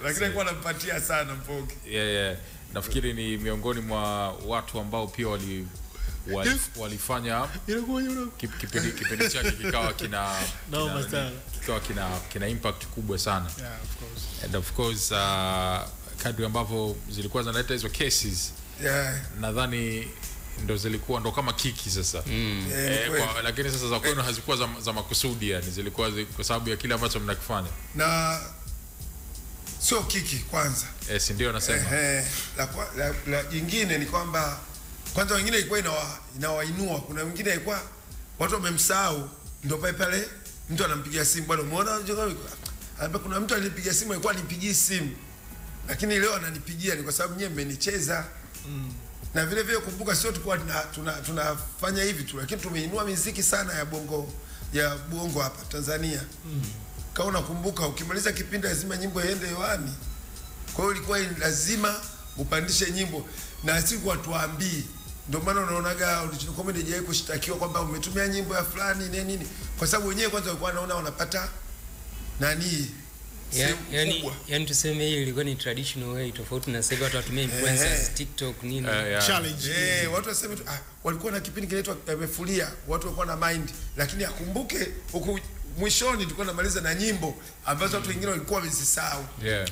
Lakini alikuwa anampatia sana Mpoki. Nafikiri ni miongoni mwa watu ambao pia walifanya kipindi chake kikawa kina impact kubwa sana. And of course kadri ambavyo zilikuwa zinaleta hizo cases nadhani ndo zilikuwa ndo kama kiki sasa. Lakini sasa za kwenu hazikuwa za makusudi yani zilikuwa kwa sababu ya kile ambacho mnakifanya. Na sio kiki kwanza. Si ndio nasema. La jingine ni kwamba kwanza wengine ilikuwa inawainua, kuna wengine ilikuwa watu wamemsahau ndio pale mtu anampigia simu bwana umeona anambia kuna mtu alinipigia simu alikuwa anipigie simu lakini leo ananipigia ni kwa sababu nyewe mmenicheza. Na vile vile kumbuka sio tulikuwa tunafanya hivi tu lakini tumeinua muziki sana ya bongo hapa Tanzania. Kama unakumbuka ukimaliza kipindi lazima nyimbo iende hewani. Kwa hiyo ilikuwa lazima upandishe nyimbo na si kwa tuambii. Ndio maana unaonaga original comedy haijawahi kushtakiwa kwamba umetumia nyimbo ya fulani nini kwa sababu wenyewe kwanza walikuwa wanaona wanapata nani yani tuseme hii ilikuwa ni traditional way tofauti na sasa watu watumia influencers TikTok nini challenge watu waseme walikuwa na kipindi kinaitwa Amefulia watu walikuwa na mind lakini akumbuke huko mwishoni tulikuwa tunamaliza na nyimbo ambazo watu wengine walikuwa wamezisahau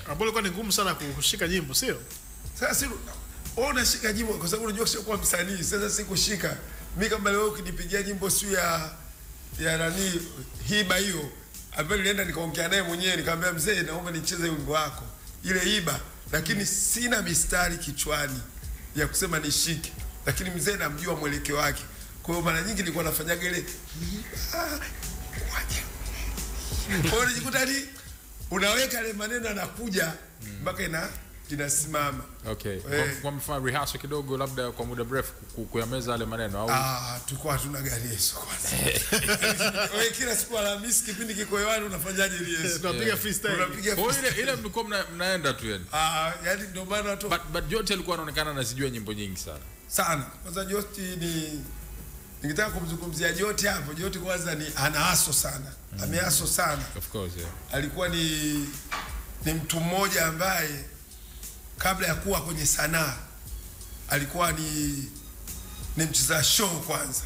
ambapo ilikuwa ni ngumu sana kushika nyimbo sio sasa unashika nyimbo kwa sababu unajua sio kwa msanii sasa sikushika mimi kama leo ukinipigia nyimbo sio ya nani hiba hiyo ambaye nilienda nikaongea naye mwenyewe nikamwambia mzee naomba nicheze wimbo wako ile hiba lakini sina mistari kichwani ya kusema nishike lakini mzee namjua mwelekeo wake kwa hiyo mara nyingi nilikuwa nafanyaga ile kwa hiyo nijikuta ni unaweka ile maneno anakuja mpaka inasimama. Kwa mfano rehearsal kidogo labda kwa muda mrefu kuyameza yale maneno au tulikuwa hatuna gari hizo kwanza. Wewe kila siku Alhamisi kipindi kiko hewani unafanyaje rehearsal? Tunapiga freestyle. Ile mlikuwa mnaenda tu yani. Yani ndio maana watu but Joti alikuwa anaonekana anazijua nyimbo nyingi sana. Kwanza Joti nikitaka kumzungumzia Joti hapo Joti kwanza ni anahaso sana. Amehaso sana. Of course alikuwa ni mtu mmoja ambaye kabla ya kuwa kwenye sanaa alikuwa ni mcheza show kwanza.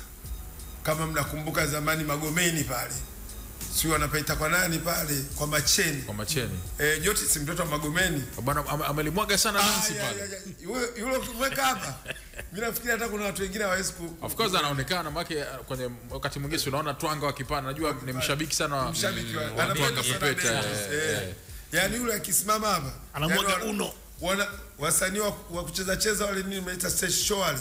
Kama mnakumbuka zamani Magomeni pale. Sio anapaita kwa nani pale kwa Macheni. Joti si mtoto wa Magomeni. Bwana amelimwaga sana dansi pale. Yule kumweka hapa. Mimi nafikiri hata kuna watu wengine hawezi Of course anaonekana make kwenye wakati mwingine unaona twanga wakipana najua ni mshabiki sana wa anapenda pepeta. Yani yule akisimama hapa anamwaga uno wasanii wa kucheza wale nini mnaita stage show wale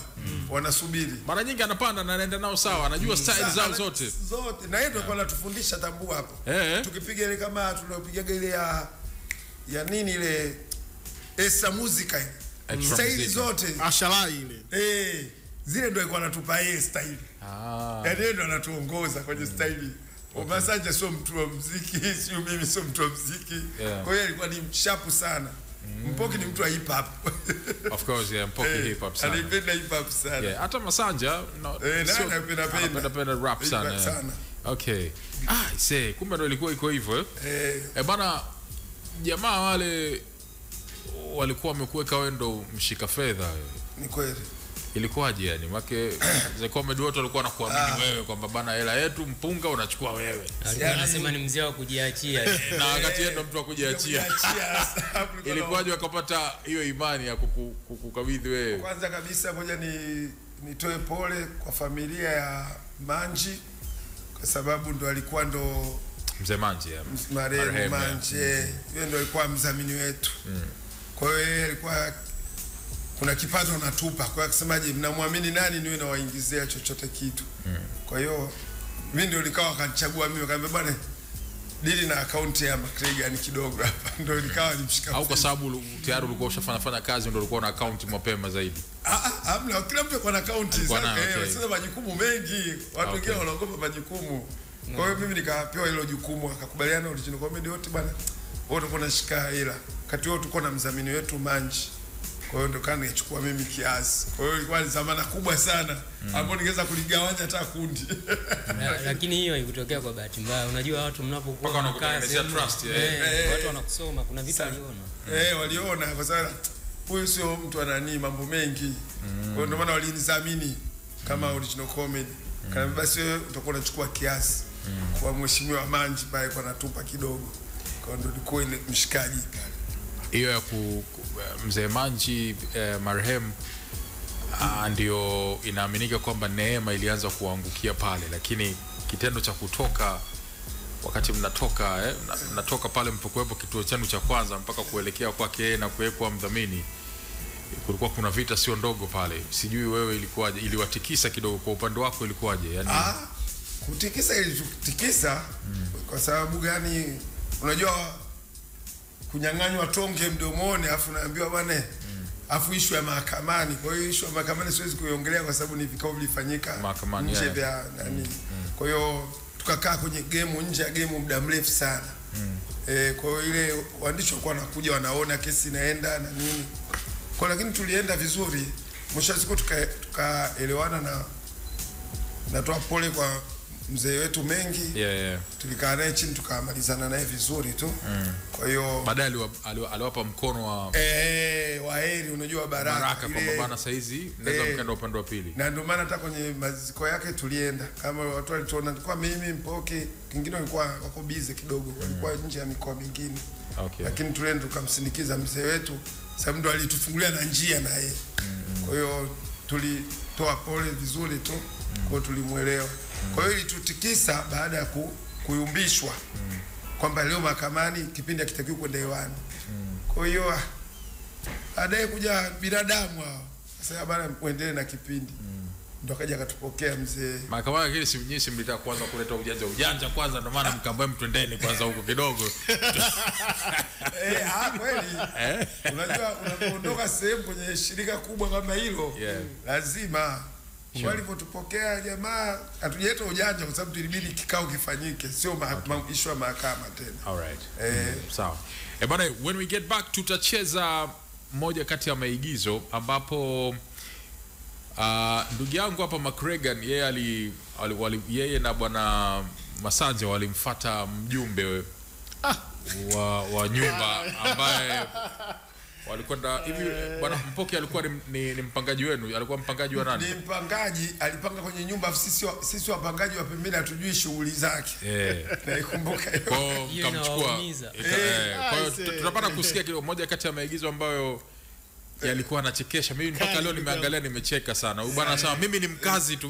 wanasubiri. Mara nyingi anapanda na anaenda nao sawa, anajua style zao zote. Na yeye ndio anatufundisha tambua hapo. Tukipiga ile kama tunapiga ile ya nini ile esa muzika ile. Style zote. Ashalai ile. Zile ndio alikuwa anatupa yeye style. Yaani ndio anatuongoza kwenye style. Masanja sio mtu wa muziki, sio mimi sio mtu wa muziki. Kwa hiyo alikuwa ni mshapu sana. Mpoki ni mtu wa hip hop. Of course, yeah, Mpoki hip hop sana. Alipenda hip hop sana. Yeah, hata Masanja anapenda rap sana. Okay. Kumbe ndio ilikuwa iko hivyo. Bana, jamaa wale walikuwa wamekuweka wewe ndo mshika fedha wewe. Ni kweli. Ilikuwaje yani? Make the comedy watu walikuwa wanakuamini wewe kwamba bana hela yetu mpunga unachukua wewe. Alikuwa anasema ni mzee wa kujiachia. Na wakati yeye ndo mtu wa kujiachia. Ilikuwaje wakapata hiyo imani ya kukukabidhi wewe? Kwanza kabisa ngoja nitoe pole kwa familia ya Manji kwa sababu ndo alikuwa ndo mzee Manji marehemu Manji. Yeye ndo alikuwa mdhamini wetu. Kwa hiyo yeye alikuwa kuna kipato natupa, kwa kusemaje mnamwamini nani niwe na waingizia chochote kitu. Kwa hiyo mimi ndio nikawa akanichagua mimi, akaniambia bwana dili na account ya McGregor ni kidogo hapa, ndio nikawa nimshika. Au kwa sababu tayari ulikuwa ushafanya kazi ndio ulikuwa na account mapema zaidi? Hamna, kila mtu ana account zake. Sasa majukumu mengi, watu wengine wanaogopa majukumu. Kwa hiyo mimi nikapewa hilo jukumu, akakubaliana original comedy wote bwana. Wote tunashika hela. Kati wote tuko na mdhamini wetu Manji. Kwa hiyo ndo kana nichukua mimi kiasi. Kwa hiyo ilikuwa ni zamana kubwa sana ambapo ningeweza kuligawanya hata kundi. Lakini hiyo haikutokea kwa bahati mbaya. Unajua watu mnapokuwa wanakutengenezea trust, watu wanakusoma, kuna vitu waliona. Waliona kwa sababu huyu sio mtu anani mambo mengi. Kwa hiyo ndio maana walinidhamini kama original comedy. Kana basi wewe utakuwa unachukua kiasi. Kwa mheshimiwa Manji pale kwa natupa kidogo. Kwa hiyo ndio ilikuwa ile mshikaji pale. Hiyo ya mzee Manji marehemu ndio inaaminika kwamba neema ilianza kuangukia pale, lakini kitendo cha kutoka wakati mnatoka pale mpokuwepo kituo chenu cha kwanza mpaka kuelekea kwake yeye na kuwekwa mdhamini, kulikuwa kuna vita sio ndogo pale. Sijui wewe ilikuwaje, iliwatikisa kidogo kwa upande wako ilikuwaje? Yani kutikisa ilitikisa kwa sababu gani? Unajua kunyang'anywa tonge mdomoni afu naambiwa bwana afu issue ya mahakamani. Kwa hiyo issue ya mahakamani siwezi kuiongelea kwa sababu ni vikao vilifanyika nje vya nani. Kwa hiyo tukakaa kwenye game, nje ya game muda mrefu sana. Kwa hiyo ile waandishi walikuwa wanakuja wanaona kesi inaenda na nini. Kwa lakini tulienda vizuri. Mwisho siku tukaelewana na natoa pole kwa mzee wetu Mengi. Tulikaa naye chini tukamalizana naye vizuri tu. Kwa hiyo baadaye aliwapa mkono wa heri, unajua baraka kwamba bana saa hizi naweza mkaenda upande wa pili. Na ndio maana hata kwenye maziko yake tulienda kama watu walituona kwa mimi Mpoki, kingine walikuwa wako busy kidogo, walikuwa nje ya mikoa mingine. Lakini tulienda tukamsindikiza mzee wetu sababu ndo alitufungulia na njia na yeye. Kwa hiyo tulitoa pole vizuri tu. Kwa hiyo tulimuelewa. Kwa hiyo ilitutikisa baada ya kuyumbishwa kwamba leo mahakamani kipindi hakitakiwi kwenda hewani. Kwa hiyo baadaye kuja binadamu hao sasa bana muendelee na kipindi. Ndio akaja akatupokea mzee. Mahakamani kile si mlitaka kwanza kuleta ujanja kwanza, ndio maana mkaambia mtwendeni kwanza huko kidogo. Kweli. Unajua unapoondoka sehemu kwenye shirika kubwa kama hilo lazima walipotupokea jamaa hatujaleta ujanja kwa sababu tulibidi kikao kifanyike, sio issue ya mahakama tena. Alright. Sawa. Bana, when we get back tutacheza moja kati ya maigizo ambapo ndugu yangu hapa McGregor yeye na bwana Masanja walimfuata mjumbe wa nyumba ambaye walikwenda hivi. Bwana Mpoki alikuwa ni mpangaji wenu? Alikuwa mpangaji wa nani? Ni mpangaji, alipanga kwenye nyumba. Sisi wapangaji wa pembeni hatujui shughuli zake. Naikumbuka hiyo. Kwa kamchukua. Kwa hiyo tunapata kusikia kidogo moja kati ya maigizo ambayo yalikuwa anachekesha. Mimi mpaka leo nimeangalia nimecheka sana. Huyu bwana anasema mimi ni mkazi tu.